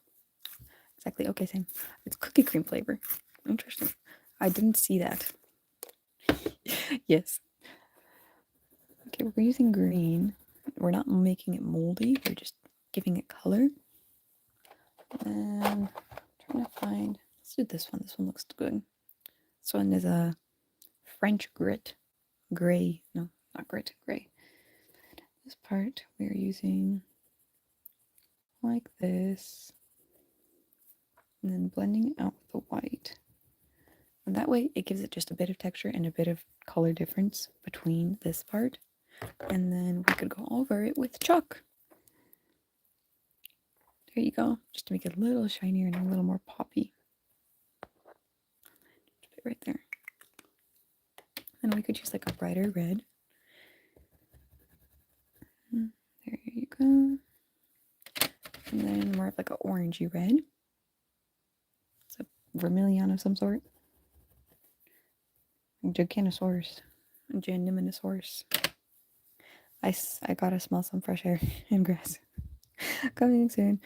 exactly. Okay, same. It's cookie cream flavor. Interesting. I didn't see that. Yes. Okay, we're using green. We're not making it moldy. We're just giving it color. And trying to find. Let's do this one. This one looks good. This one is a French grit, gray. No, not grit, gray. This part we're using like this, and then blending it out with the white. And that way it gives it just a bit of texture and a bit of color difference between this part. And then we could go over it with chalk. There you go, just to make it a little shinier and a little more poppy. Right there. And we could use like a brighter red. There you go. And then more of like an orangey red. It's a vermilion of some sort. Giganosaurus. Giganosaurus. I gotta smell some fresh air and grass. Coming soon.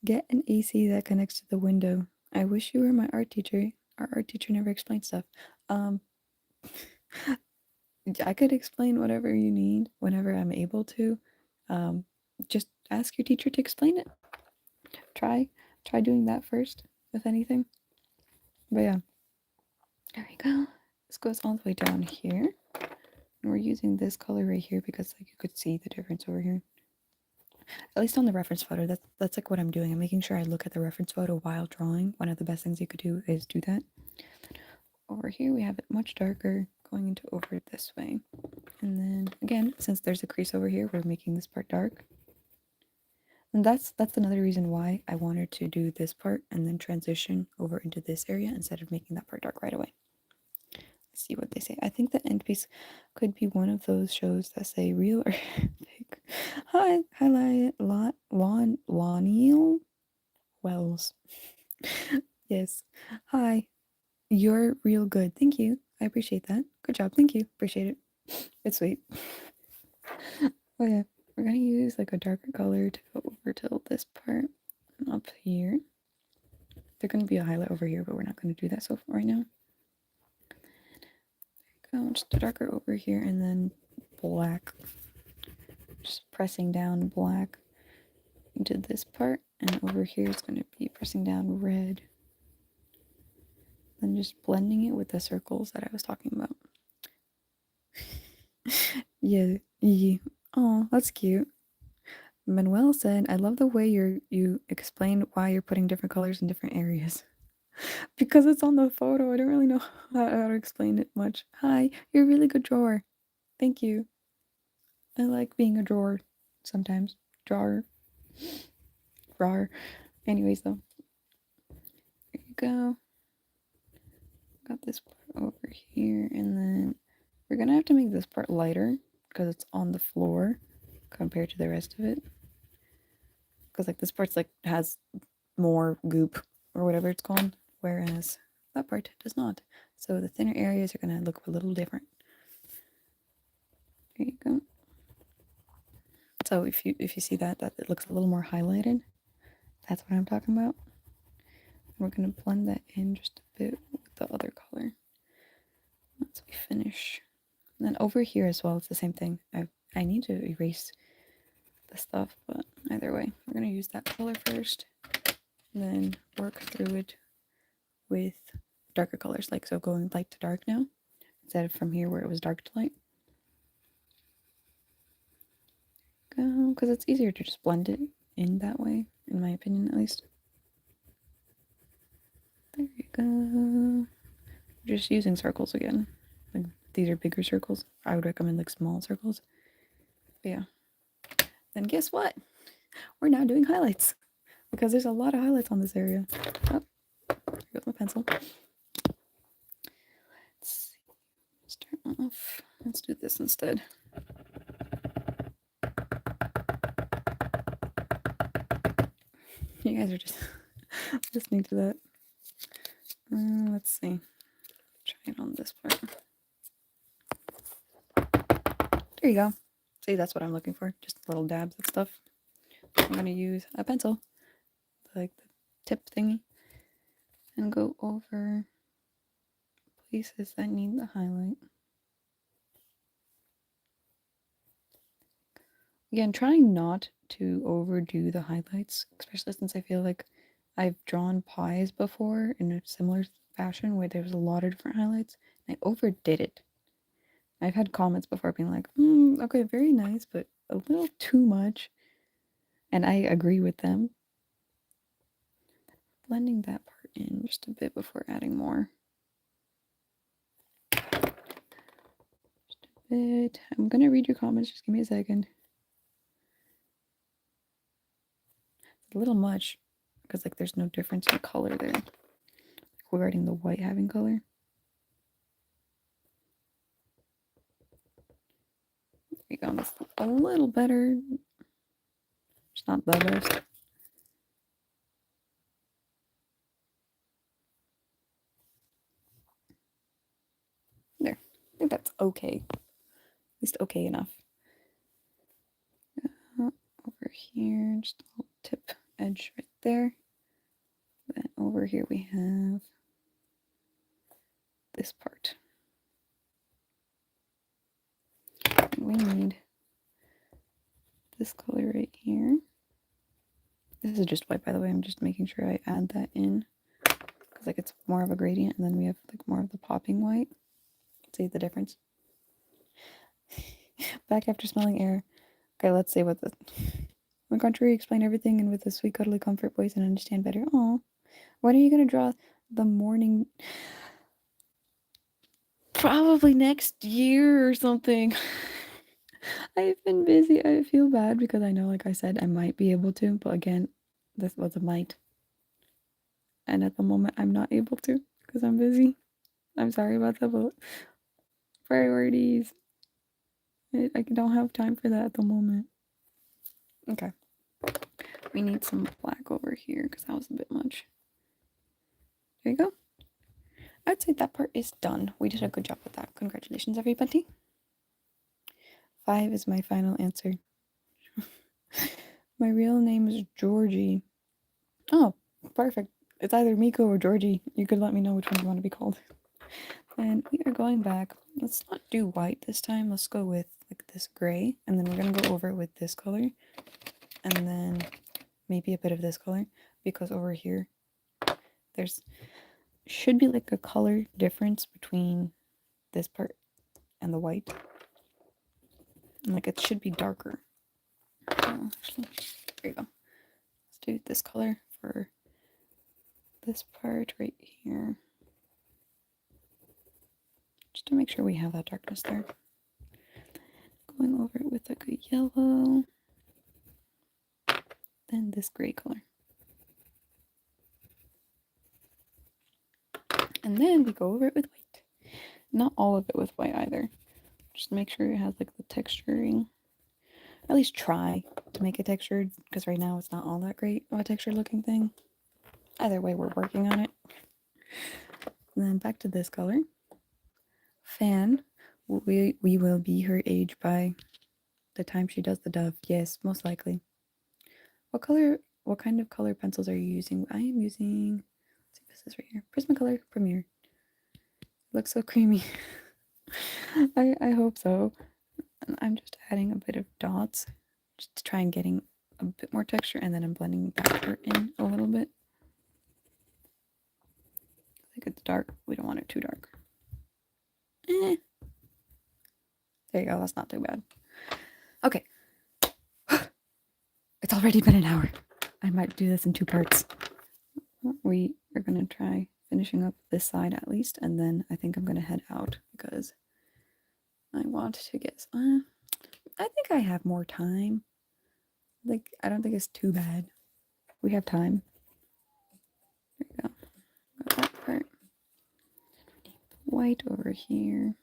Get an AC that connects to the window. I wish you were my art teacher. Our art teacher never explained stuff. I could explain whatever you need whenever I'm able to. Just ask your teacher to explain it. Try doing that first, if anything. But yeah, there we go. This goes all the way down here, and we're using this color right here because like you could see the difference over here. At least on the reference photo, that's like what I'm doing. I'm making sure I look at the reference photo while drawing. One of the best things you could do is do that. Over here we have it much darker, going into over this way. And then again, since there's a crease over here, we're making this part dark. And that's another reason why I wanted to do this part and then transition over into this area instead of making that part dark right away. Let's see what they say. I think the end piece could be one of those shows that say real or fake. Hi, highlight Loniel Wells. Yes. Hi. You're real good. Thank you. I appreciate that. Good job. Thank you. Appreciate it. It's sweet. Oh yeah. We're gonna use like a darker color to go over till this part and up here. There's gonna be a highlight over here, but we're not gonna do that so far right now. There you go. Just a darker over here and then black. Just pressing down black into this part, and over here it's gonna be pressing down red. Then just blending it with the circles that I was talking about. Yeah. Oh, that's cute. Manuel said, I love the way you explain why you're putting different colors in different areas. Because it's on the photo, I don't really know how to explain it much. Hi, you're a really good drawer. Thank you. I like being a drawer sometimes. Drawer. Anyways, though. There you go. Got this part over here, and then we're gonna have to make this part lighter because it's on the floor compared to the rest of it. Because like this part's like has more goop or whatever it's called, whereas that part does not. So the thinner areas are gonna look a little different. There you go. So if you see that it looks a little more highlighted, that's what I'm talking about. And we're gonna blend that in just a bit with the other color once we finish. And then over here as well, it's the same thing. I need to erase the stuff, but either way, we're gonna use that color first, and then work through it with darker colors, like so going light to dark now, instead of from here where it was dark to light. Go, because it's easier to just blend it in that way, in my opinion at least. There you go. Just using circles again. Like these are bigger circles. I would recommend like small circles. But yeah. Then guess what? We're now doing highlights because there's a lot of highlights on this area. Oh, there goes my pencil. Let's start off. Let's do this instead. You guys are just listening to that. Let's see. Try it on this part. There you go. See, that's what I'm looking for. Just little dabs of stuff. I'm gonna use a pencil, like the tip thingy, and go over places that need the highlight. Again, trying not to overdo the highlights, especially since I feel like I've drawn pies before in a similar fashion where there was a lot of different highlights. I overdid it. I've had comments before being like, okay, very nice, but a little too much. And I agree with them. Blending that part in just a bit before adding more. Just a bit. I'm going to read your comments. Just give me a second. It's a little much because like there's no difference in color there regarding the white having color. There you go. That's a little better. It's not the best. There. I think that's okay. At least okay enough. Over here, just a little tip edge right there. Then over here we have this part. And we need this color right here. This is just white, by the way. I'm just making sure I add that in because like it's more of a gradient, and then we have like more of the popping white. See the difference? Back after smelling air. Okay, let's see what the when contrary explain everything and with a sweet cuddly comfort voice and understand better. Oh, when are you gonna draw the morning? Probably next year or something. I've been busy. I feel bad because I know, like I said, I might be able to, but again, this was a might. And at the moment, I'm not able to because I'm busy. I'm sorry about that, but priorities. I don't have time for that at the moment. Okay. We need some black over here because that was a bit much. There you go. I'd say that part is done. We did a good job with that. Congratulations, everybody. 5 is my final answer. My real name is Georgie. Oh, perfect. It's either Miko or Georgie. You could let me know which one you want to be called. And we are going back. Let's not do white this time. Let's go with like this gray. And then we're going to go over with this color. And then maybe a bit of this color. Because over here, there's should be like a color difference between this part and the white. And like it should be darker. Oh, actually, there you go. Let's do this color for this part right here. Just to make sure we have that darkness there. Going over it with like a yellow. Then this gray color. And then we go over it with white. Not all of it with white either. Just make sure it has like the texturing. At least try to make it textured, because right now it's not all that great of a textured looking thing. Either way, we're working on it. And then back to this color. Fan. We will be her age by the time she does the dove. Yes, most likely. What kind of color pencils are you using? I am using, let's see if this is right here. Prismacolor Premier. Looks so creamy. I hope so. And I'm just adding a bit of dots just to try and getting a bit more texture, and then I'm blending that part in a little bit. Like it's dark. We don't want it too dark. There you go. That's not too bad. Okay. It's already been an hour. I might do this in 2 parts. We are going to try finishing up this side at least, and then I think I'm going to head out because I want to get... I think I have more time. Like, I don't think it's too bad. We have time. There you go. Got that part. White over here.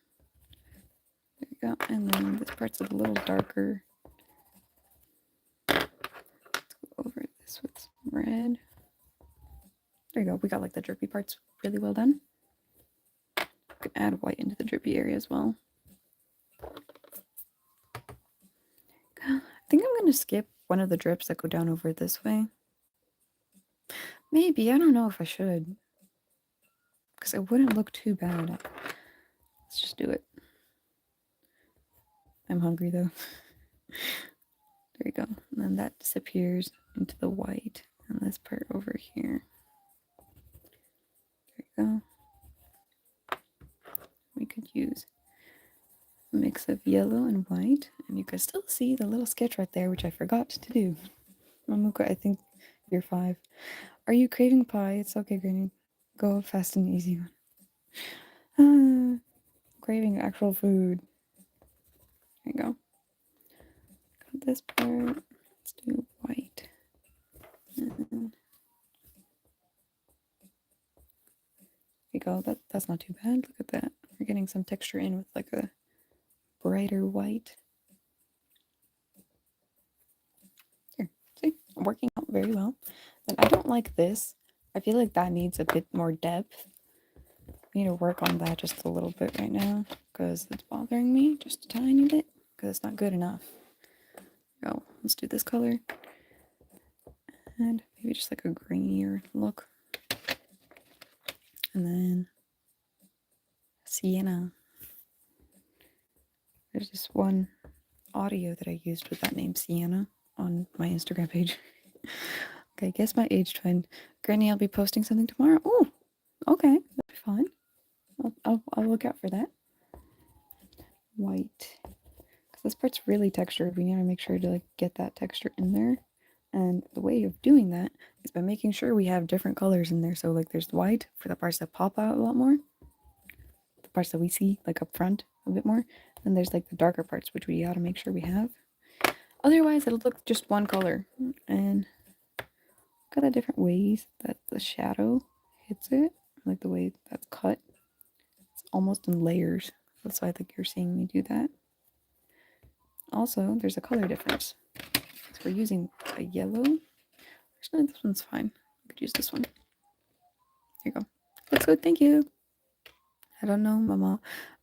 There you go. And then this part's a little darker. Let's go over this with some red. There you go. We got like the drippy parts really well done. We can add white into the drippy area as well. I think I'm going to skip one of the drips that go down over this way. Maybe. I don't know if I should. because it wouldn't look too bad. Let's just do it. I'm hungry though. There you go. And then that disappears into the white and this part over here. There you go. We could use a mix of yellow and white, and you can still see the little sketch right there, which I forgot to do. Mamuka, I think you're 5. Are you craving pie? It's okay, Granny. Go fast and easy one. Craving actual food. There you go. Got this part. Let's do white. And there you go. That's not too bad. Look at that. We're getting some texture in with like a brighter white. Here, see, working out very well. And I don't like this. I feel like that needs a bit more depth. I need to work on that just a little bit right now because it's bothering me just a tiny bit because it's not good enough. Go. Let's do this color. And maybe just like a grainier look. And then sienna. There's this one audio that I used with that name Sienna on my Instagram page. Okay, guess my age twin. Granny, I'll be posting something tomorrow. Oh, okay, that'll be fun. I'll look out for that. White. Because this part's really textured. We need to make sure to like get that texture in there. And the way of doing that is by making sure we have different colors in there. So like there's white for the parts that pop out a lot more. The parts that we see like up front a bit more. Then there's like the darker parts, which we gotta make sure we have. Otherwise, it'll look just one color. And got the different ways that the shadow hits it. Like the way that's cut. It's almost in layers. That's why I think you're seeing me do that. Also, there's a color difference. So we're using a yellow. Actually, this one's fine. I could use this one. Here you go. Looks good, thank you. I don't know, Mama.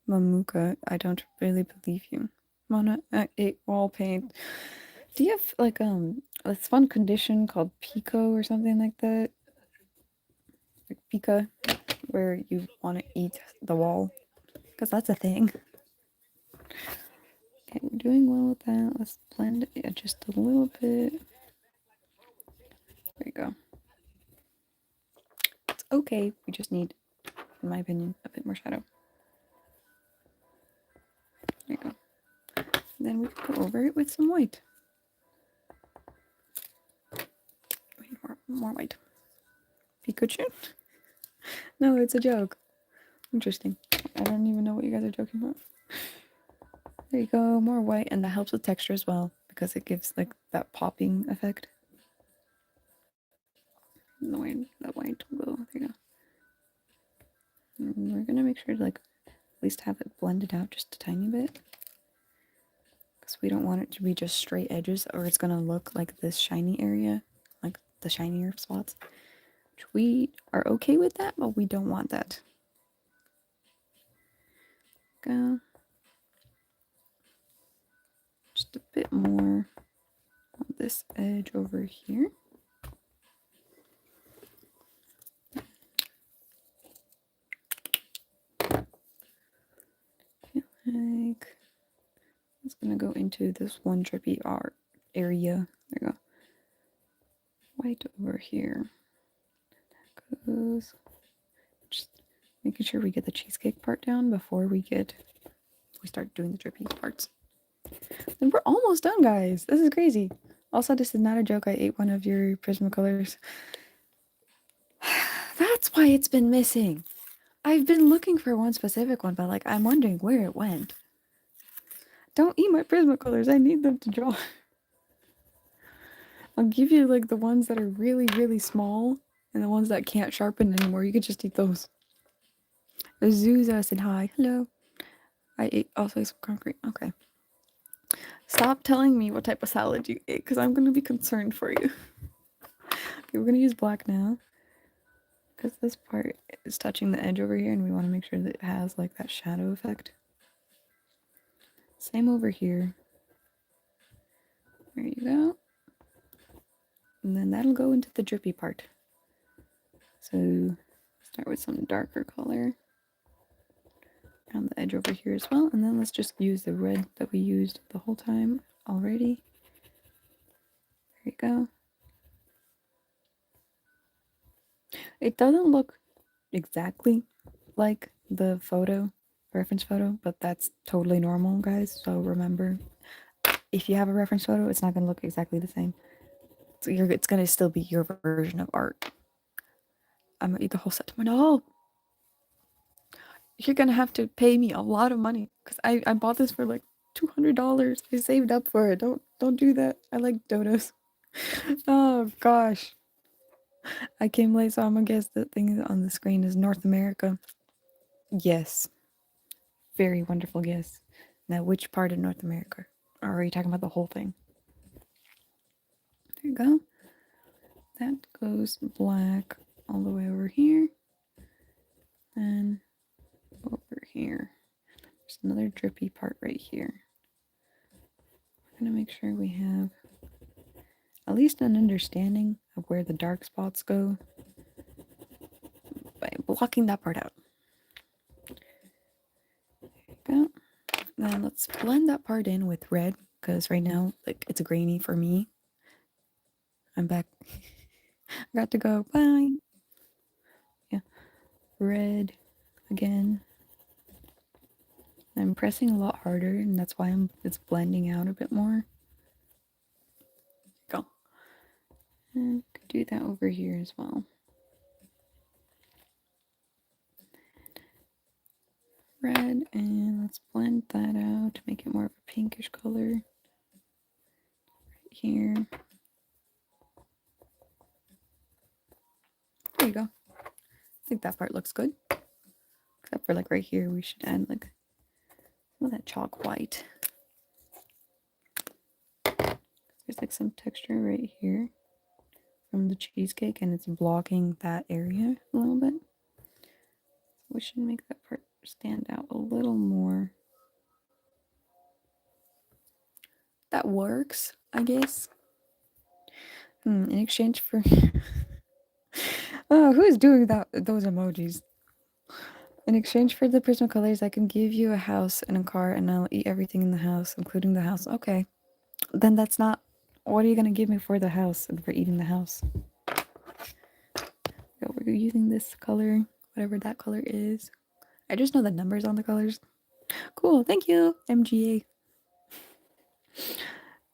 Mamuka, I don't really believe you. Mona, I ate wall paint. Do you have like this one condition called pico or something like that? Like pica, where you want to eat the wall? Because that's a thing. Okay, we're doing well with that. Let's blend it just a little bit. There you go. It's okay. We just need, in my opinion, a bit more shadow. There you go. And then we can go over it with some white. Wait, more white. Pikachu? No, it's a joke. Interesting. I don't even know what you guys are joking about. There you go, more white, and that helps with texture as well because it gives like that popping effect. The white will go. There you go. And we're gonna make sure to like at least have it blended out just a tiny bit because we don't want it to be just straight edges, or it's gonna look like this shiny area, like the shinier spots. Which we are okay with that, but we don't want that. Go. Just a bit more on this edge over here. Like it's gonna go into this one drippy art area. There you go. White over here. That goes. Just making sure we get the cheesecake part down before we start doing the drippy parts. And we're almost done, guys. This is crazy. Also, this is not a joke. I ate one of your Prismacolors. That's why it's been missing. I've been looking for one specific one, but like I'm wondering where it went. Don't eat my Prismacolors. I need them to draw. I'll give you like the ones that are really, really small and the ones that can't sharpen anymore. You could just eat those. Azusa said hi. Hello. I ate also some concrete. Okay. Stop telling me what type of salad you ate because I'm going to be concerned for you. Okay, we're going to use black now because this part is touching the edge over here and we want to make sure that it has like that shadow effect. Same over here. There you go. And then that'll go into the drippy part. So Start with some darker color around the edge over here as well. And then let's just use the red that we used the whole time already. There you go. It doesn't look exactly like the reference photo, but that's totally normal, guys. So remember, if you have a reference photo, it's not going to look exactly the same. So it's going to still be your version of art. I'm going to eat the whole set to my dog. You're going to have to pay me a lot of money because I bought this for like $200. I saved up for it. Don't do that. I like dodos. Oh gosh. I came late, so I'm gonna guess the thing on the screen is North America. Yes. Very wonderful guess. Now, which part of North America? Or are you talking about the whole thing? There you go. That goes black all the way over here. And over here. There's another drippy part right here. We're gonna make sure we have at least an understanding of where the dark spots go by blocking that part out. There you go. Then let's blend that part in with red, because right now, like, it's grainy for me. I'm back. I got to go. Bye. Yeah. Red again. I'm pressing a lot harder, and that's why it's blending out a bit more. Go. And could do that over here as well. Red, and let's blend that out to make it more of a pinkish color. Right here. There you go. I think that part looks good. Except for like right here, we should add like some of that chalk white. There's like some texture right here from the cheesecake, and it's blocking that area a little bit. So we should make that part stand out a little more. That works, I guess. In exchange for oh, who is doing those emojis? In exchange for the personal colors, I can give you a house and a car, and I'll eat everything in the house, including the house. Okay, then that's not. What are you gonna give me for the house and for eating the house? So we're using this color, whatever that color is. I just know the numbers on the colors. Cool, thank you, MGA.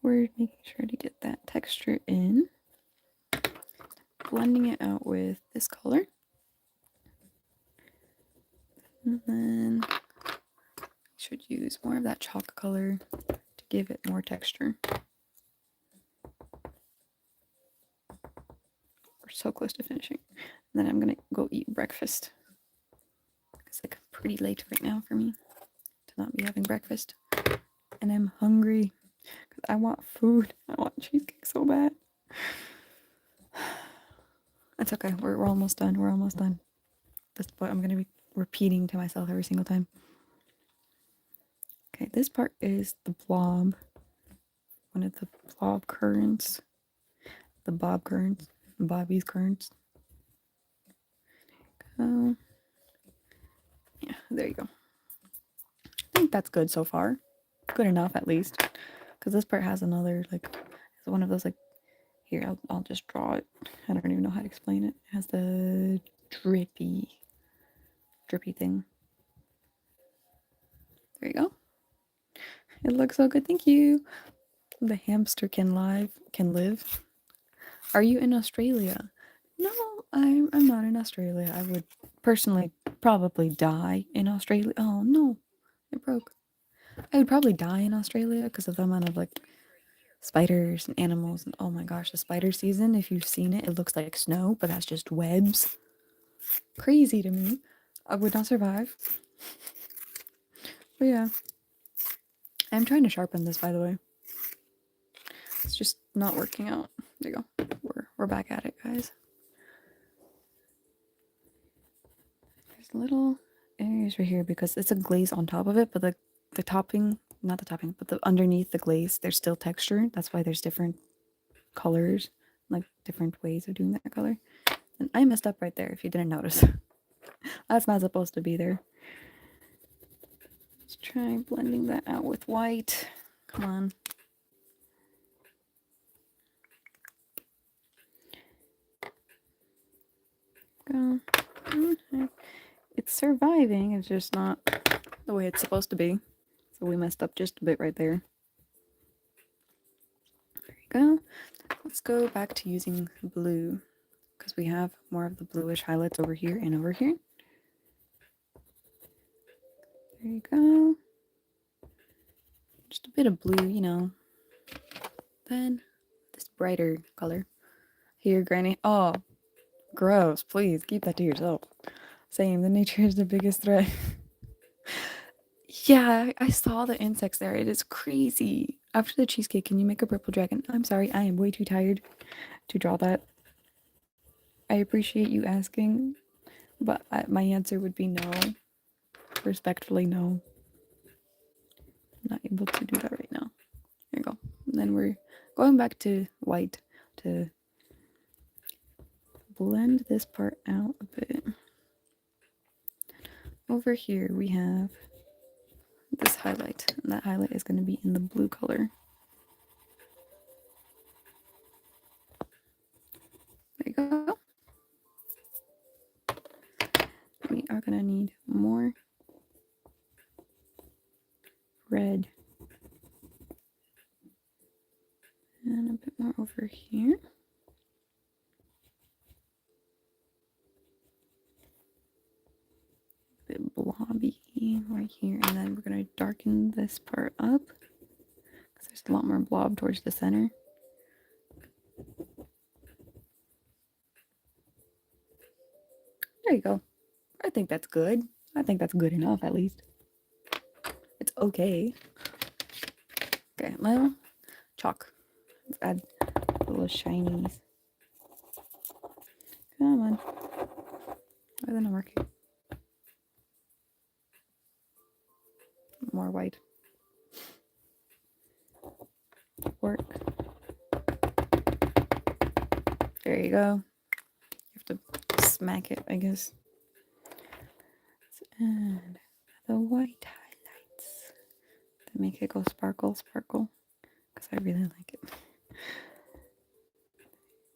We're making sure to get that texture in. Blending it out with this color. And then I should use more of that chalk color to give it more texture. We're so close to finishing. And then I'm gonna go eat breakfast. It's like pretty late right now for me to not be having breakfast. And I'm hungry because I want food. I want cheesecake so bad. It's okay. We're almost done. We're almost done. That's what I'm gonna be repeating to myself every single time. Okay, this part is the blob. One of the blob currents. The bob currents. Bobby's currents. Yeah, there you go. I think that's good so far. Good enough, at least. Because this part has another, like, it's one of those, like, here, I'll just draw it. I don't even know how to explain it. It has the drippy thing. There you go. It looks so good. Thank you. The hamster can live. Are you in Australia? No, I'm not in Australia. I would personally probably die in Australia. Oh no, it broke. I would probably die in Australia because of the amount of like spiders and animals, and oh my gosh, the spider season, if you've seen it, it looks like snow, but that's just webs. Crazy to me. I would not survive. But yeah, I'm trying to sharpen this, by the way. It's just not working out. There you go. We're back at it, guys. There's little areas right here because it's a glaze on top of it, but the topping, not the topping, but the underneath the glaze, there's still texture. That's why there's different colors, like different ways of doing that color. And I messed up right there if you didn't notice. That's not supposed to be there. Let's try blending that out with white. Come on. Go. It's surviving, it's just not the way it's supposed to be. So we messed up just a bit right there. There you go. Let's go back to using blue because we have more of the bluish highlights over here and over here. There you go. Just a bit of blue, you know. Then this brighter color. Here, Granny. Oh, gross. Please keep that to yourself. Same. The nature is the biggest threat. Yeah, I saw the insects there. It is crazy. After the cheesecake, can you make a purple dragon? I'm sorry, I am way too tired to draw that. I appreciate you asking, but my answer would be no. Respectfully, no. I'm not able to do that right now. There you go. And then we're going back to white to blend this part out a bit. Over here we have this highlight, and that highlight is going to be in the blue color. There you go. We are going to need more red and a bit more over here. A bit blobby right here, and then we're going to darken this part up because there's a lot more blob towards the center. There you go. I think that's good. I think that's good enough, at least. It's okay. Okay, well, chalk. Let's add little shinies. Come on. Why isn't it working? More white. Work. There you go. You have to smack it, I guess. And the white highlights to make it go sparkle, sparkle, because I really like it.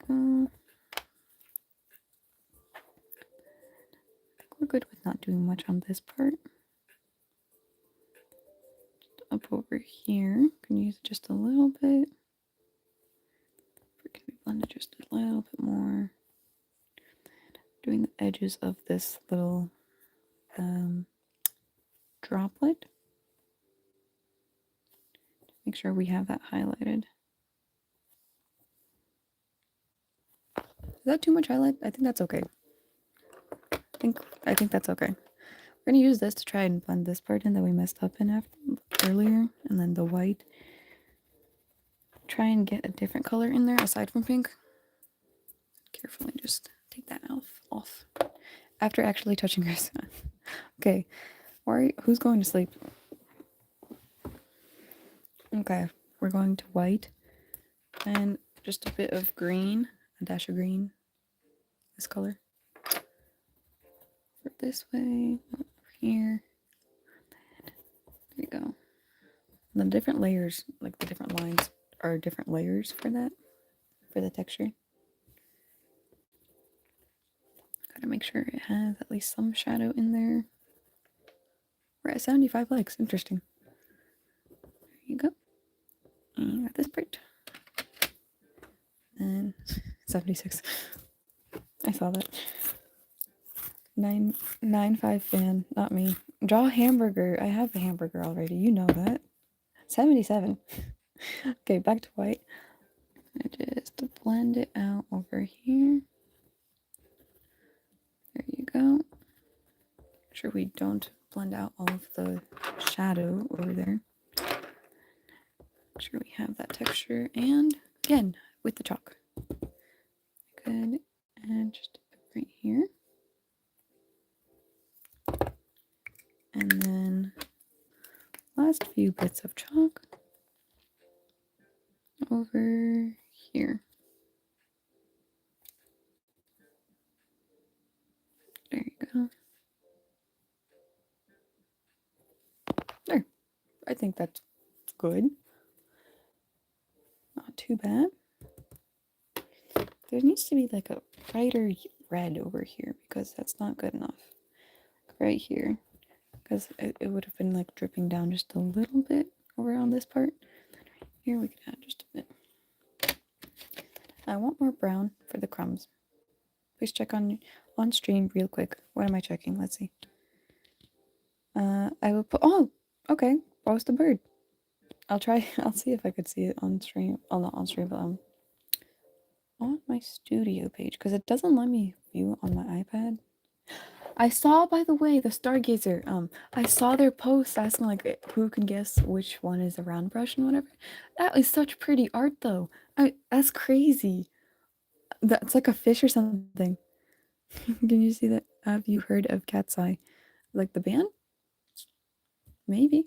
I think we're good with not doing much on this part. Just up over here, can use just a little bit. Can we blend it just a little bit more? Doing the edges of this little droplet. Make sure we have that highlighted. Is that too much highlight? I think that's okay. I think that's okay. We're gonna use this to try and blend this part in that we messed up in earlier, and then the white. Try and get a different color in there aside from pink. Carefully just take that off. After actually touching her son. Okay. Who's going to sleep? Okay. We're going to white. And just a bit of green. A dash of green. This color. This way. Over here. There you go. The different layers, like the different lines, are different layers for that. For the texture. Gotta make sure it has at least some shadow in there. We're at 75 likes. Interesting. There you go. And you got this part. And 76. I saw that. 995 fan, not me. Draw a hamburger. I have a hamburger already. You know that. 77. Okay, back to white. I just blend it out over here. There you go. Make sure we don't blend out all of the shadow over there. Make sure we have that texture. And again, with the chalk. Good. And just right here. And then last few bits of chalk over here. There you go. I think that's good. Not too bad. There needs to be like a brighter red over here because that's not good enough. Right here. Because it would have been like dripping down just a little bit around this part. Here we can add just a bit. I want more brown for the crumbs. Please check on stream real quick. What am I checking? Let's see. I will put. Oh, okay. Roast a bird. I'll try. I'll see if I could see it on stream. Oh, not on stream, but on my studio page because it doesn't let me view on my iPad. I saw, by the way, the Stargazer. I saw their post asking like who can guess which one is a round brush and whatever. That is such pretty art, though. That's crazy. That's like a fish or something. Can you see that? Have you heard of Cat's Eye? Like the band? Maybe.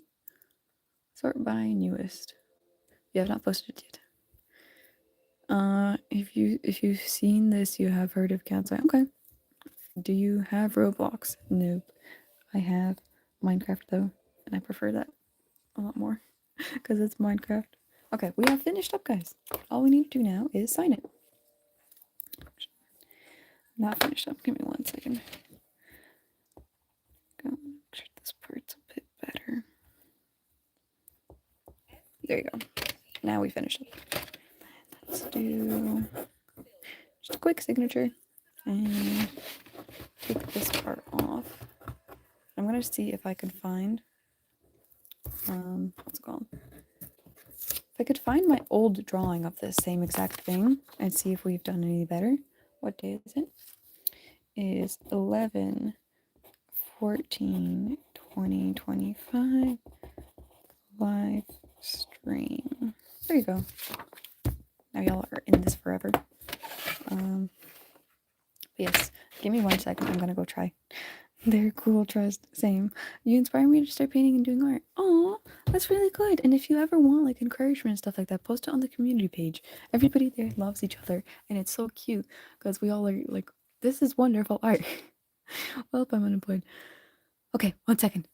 Sort by newest. You have not posted it yet. If you've seen this, you have heard of Cat's Eye. Okay. Do you have Roblox? Nope. I have Minecraft though, and I prefer that a lot more because it's Minecraft. Okay, we have finished up, guys. All we need to do now is sign it. Not finished up. Give me 1 second. Go make sure this part's a bit better. There you go. Now we finished up. Let's do just a quick signature and take this part off. I'm gonna see if I could find what's it called? If I could find my old drawing of this same exact thing and see if we've done any better. What day is it? It is 11 14 2025 live stream. There you go. Now y'all are in this forever. Yes, give me 1 second. I'm gonna go try. They're cool, trust. Same. You inspire me to start painting and doing art. Oh, that's really good. And if you ever want like encouragement and stuff like that, post it on the community page. Everybody there loves each other, and it's so cute because we all are like, this is wonderful art. Well, I'm unemployed. Okay, 1 second.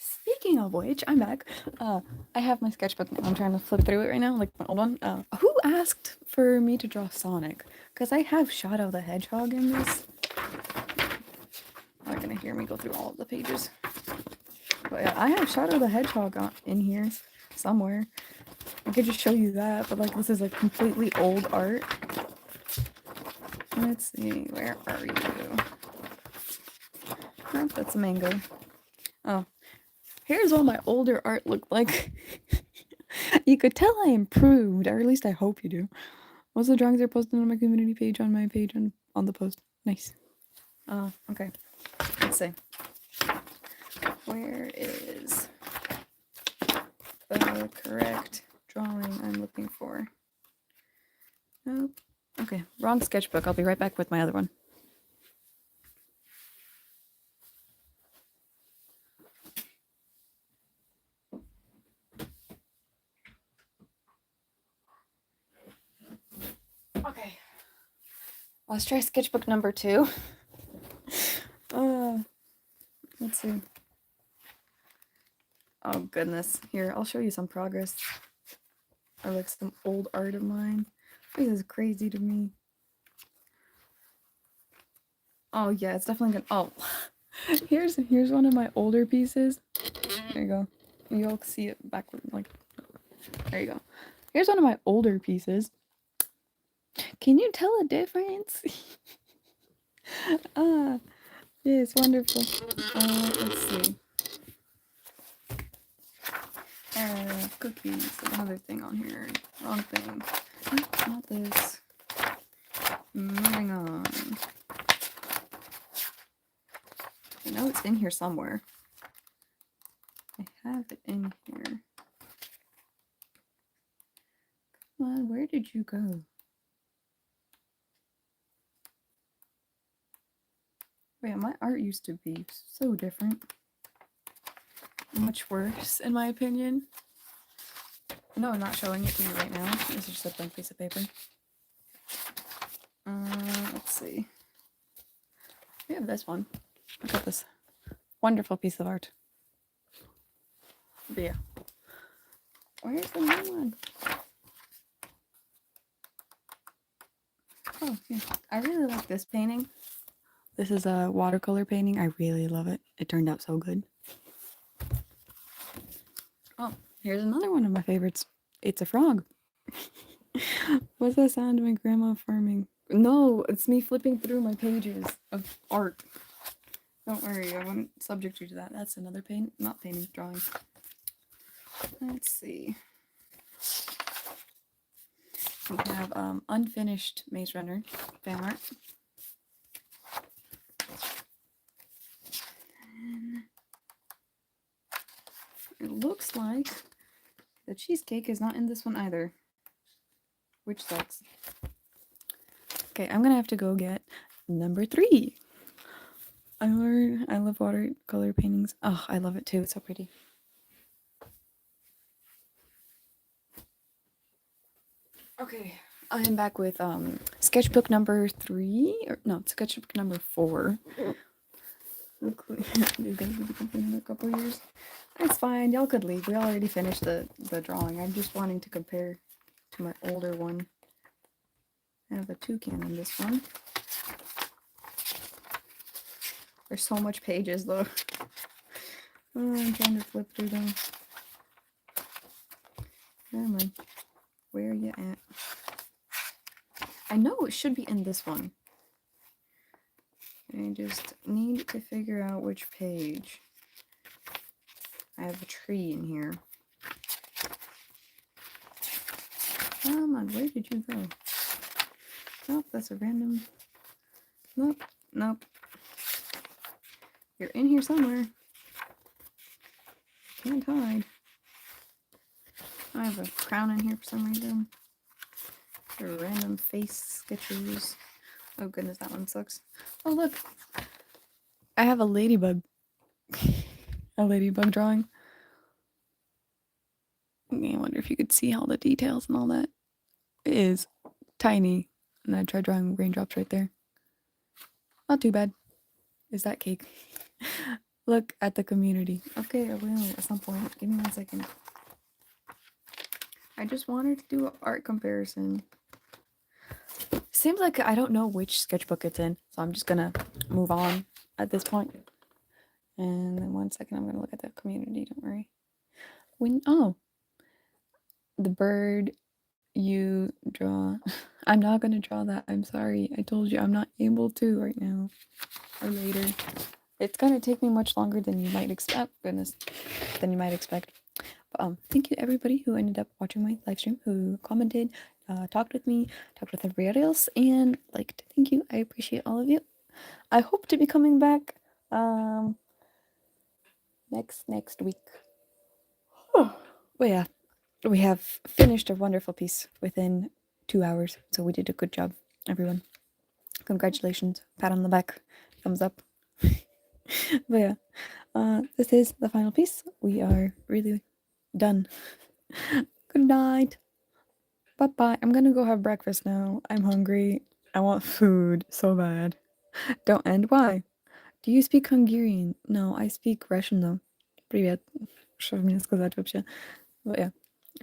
Speaking of which, I'm back. I have my sketchbook now. I'm trying to flip through it right now, like my old one. Who asked for me to draw Sonic? Because I have Shadow the Hedgehog in this. You're gonna hear me go through all of the pages. But yeah, I have Shadow the Hedgehog in here somewhere. I could just show you that, but like this is like completely old art. Let's see, where are you? Oh, that's a mango. Oh, here's what my older art looked like. You could tell I improved, or at least I hope you do. Most of the drawings are posted on my community page, on my page, on the post. Nice. Okay. Let's see. Where is the correct drawing I'm looking for? Nope. Okay, wrong sketchbook. I'll be right back with my other one. Okay. Let's try sketchbook number 2. Let's see. Oh goodness. Here, I'll show you some progress. Or like some old art of mine. This is crazy to me. Oh yeah, it's definitely good. Oh, here's one of my older pieces. There you go. You'll see it backward, like there you go. Here's one of my older pieces. Can you tell a difference? Yeah, it's wonderful. Let's see. Cookies. Another thing on here. Wrong thing. Not this. Moving on. I know it's in here somewhere. I have it in here. Come on, where did you go? Oh yeah, my art used to be so different. Much worse, in my opinion. No, I'm not showing it to you right now. This is just a blank piece of paper. Let's see. We have this one. Look at this wonderful piece of art. But yeah. Where's the new one? Oh, yeah. I really like this painting. This is a watercolor painting. I really love it. It turned out so good. Oh, here's another one of my favorites. It's a frog. What's that sound of my grandma farming? No, it's me flipping through my pages of art. Don't worry, I won't subject you to that. That's another not painting, drawing. Let's see. We have unfinished Maze Runner fan art. And it looks like the cheesecake is not in this one either, which sucks. Okay, I'm gonna have to go get number 3. I love watercolor paintings. Oh, I love it too. It's so pretty. Okay, I am back with sketchbook number 3, or no, sketchbook number 4. These guys will be complete in a couple years. It's fine. Y'all could leave. We already finished the drawing. I'm just wanting to compare to my older one. I have a toucan in this one. There's so much pages though. Oh, I'm trying to flip through them. Come on. Where are you at? I know it should be in this one. I just need to figure out which page. I have a tree in here. Come on, where did you go? Nope, that's a random. Nope, nope. You're in here somewhere. Can't hide. I have a crown in here for some reason. Random face sketches. Oh goodness, that one sucks. Oh look, I have a ladybug. A ladybug drawing. I wonder if you could see all the details and all that. It is tiny. And I tried drawing raindrops right there. Not too bad. Is that cake? Look at the community. Okay, I will at some point. Give me 1 second. I just wanted to do an art comparison. Seems like I don't know which sketchbook it's in, so I'm just gonna move on at this point. And then 1 second, I'm gonna look at the community. Don't worry. The bird you draw. I'm not gonna draw that. I'm sorry. I told you I'm not able to right now or later. It's gonna take me much longer than you might expect. Goodness, than you might expect. But thank you to everybody who ended up watching my live stream, who commented, talked with me, talked with everybody else, and liked. Thank you. I appreciate all of you. I hope to be coming back next week. But yeah, we have finished a wonderful piece within 2 hours, so we did a good job, everyone. Congratulations. Pat on the back. Thumbs up. But yeah, this is the final piece. We are really done. Good night. Bye-bye. I'm gonna go have breakfast now. I'm hungry. I want food so bad. Don't end. Why? Do you speak Hungarian? No, I speak Russian though. Привет. Что мне сказать вообще? But yeah.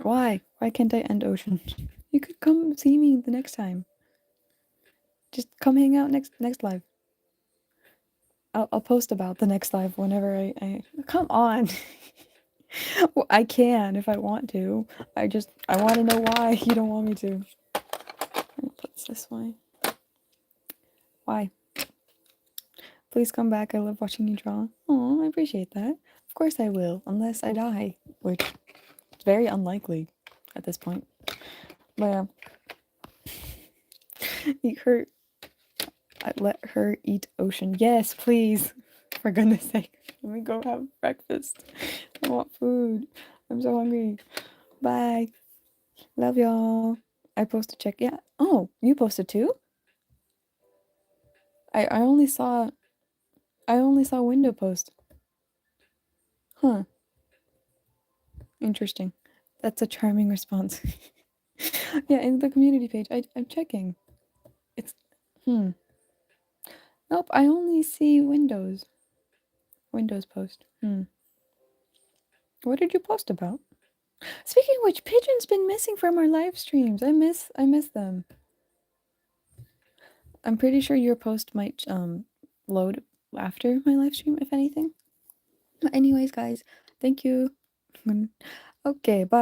Why? Why can't I end Ocean? You could come see me the next time. Just come hang out next live. I'll post about the next live whenever I come on. Well, I can if I want to. I want to know why you don't want me to. I'll put this way. Why? Please come back. I love watching you draw. Oh, I appreciate that. Of course I will, unless I die, which is very unlikely at this point. But eat her. Let her eat Ocean. Yes, please. For goodness sake. Let me go have breakfast. I want food. I'm so hungry. Bye. Love y'all. I posted check. Yeah. Oh, you posted too? I only saw I only saw window post. Huh. Interesting. That's a charming response. Yeah, in the community page. I'm checking. It's Nope, I only see Windows. Windows post. What did you post about? Speaking of which, Pigeon's been missing from our live streams. I miss them. I'm pretty sure your post might load after my live stream, if anything. But anyways, guys, thank you. Okay, bye.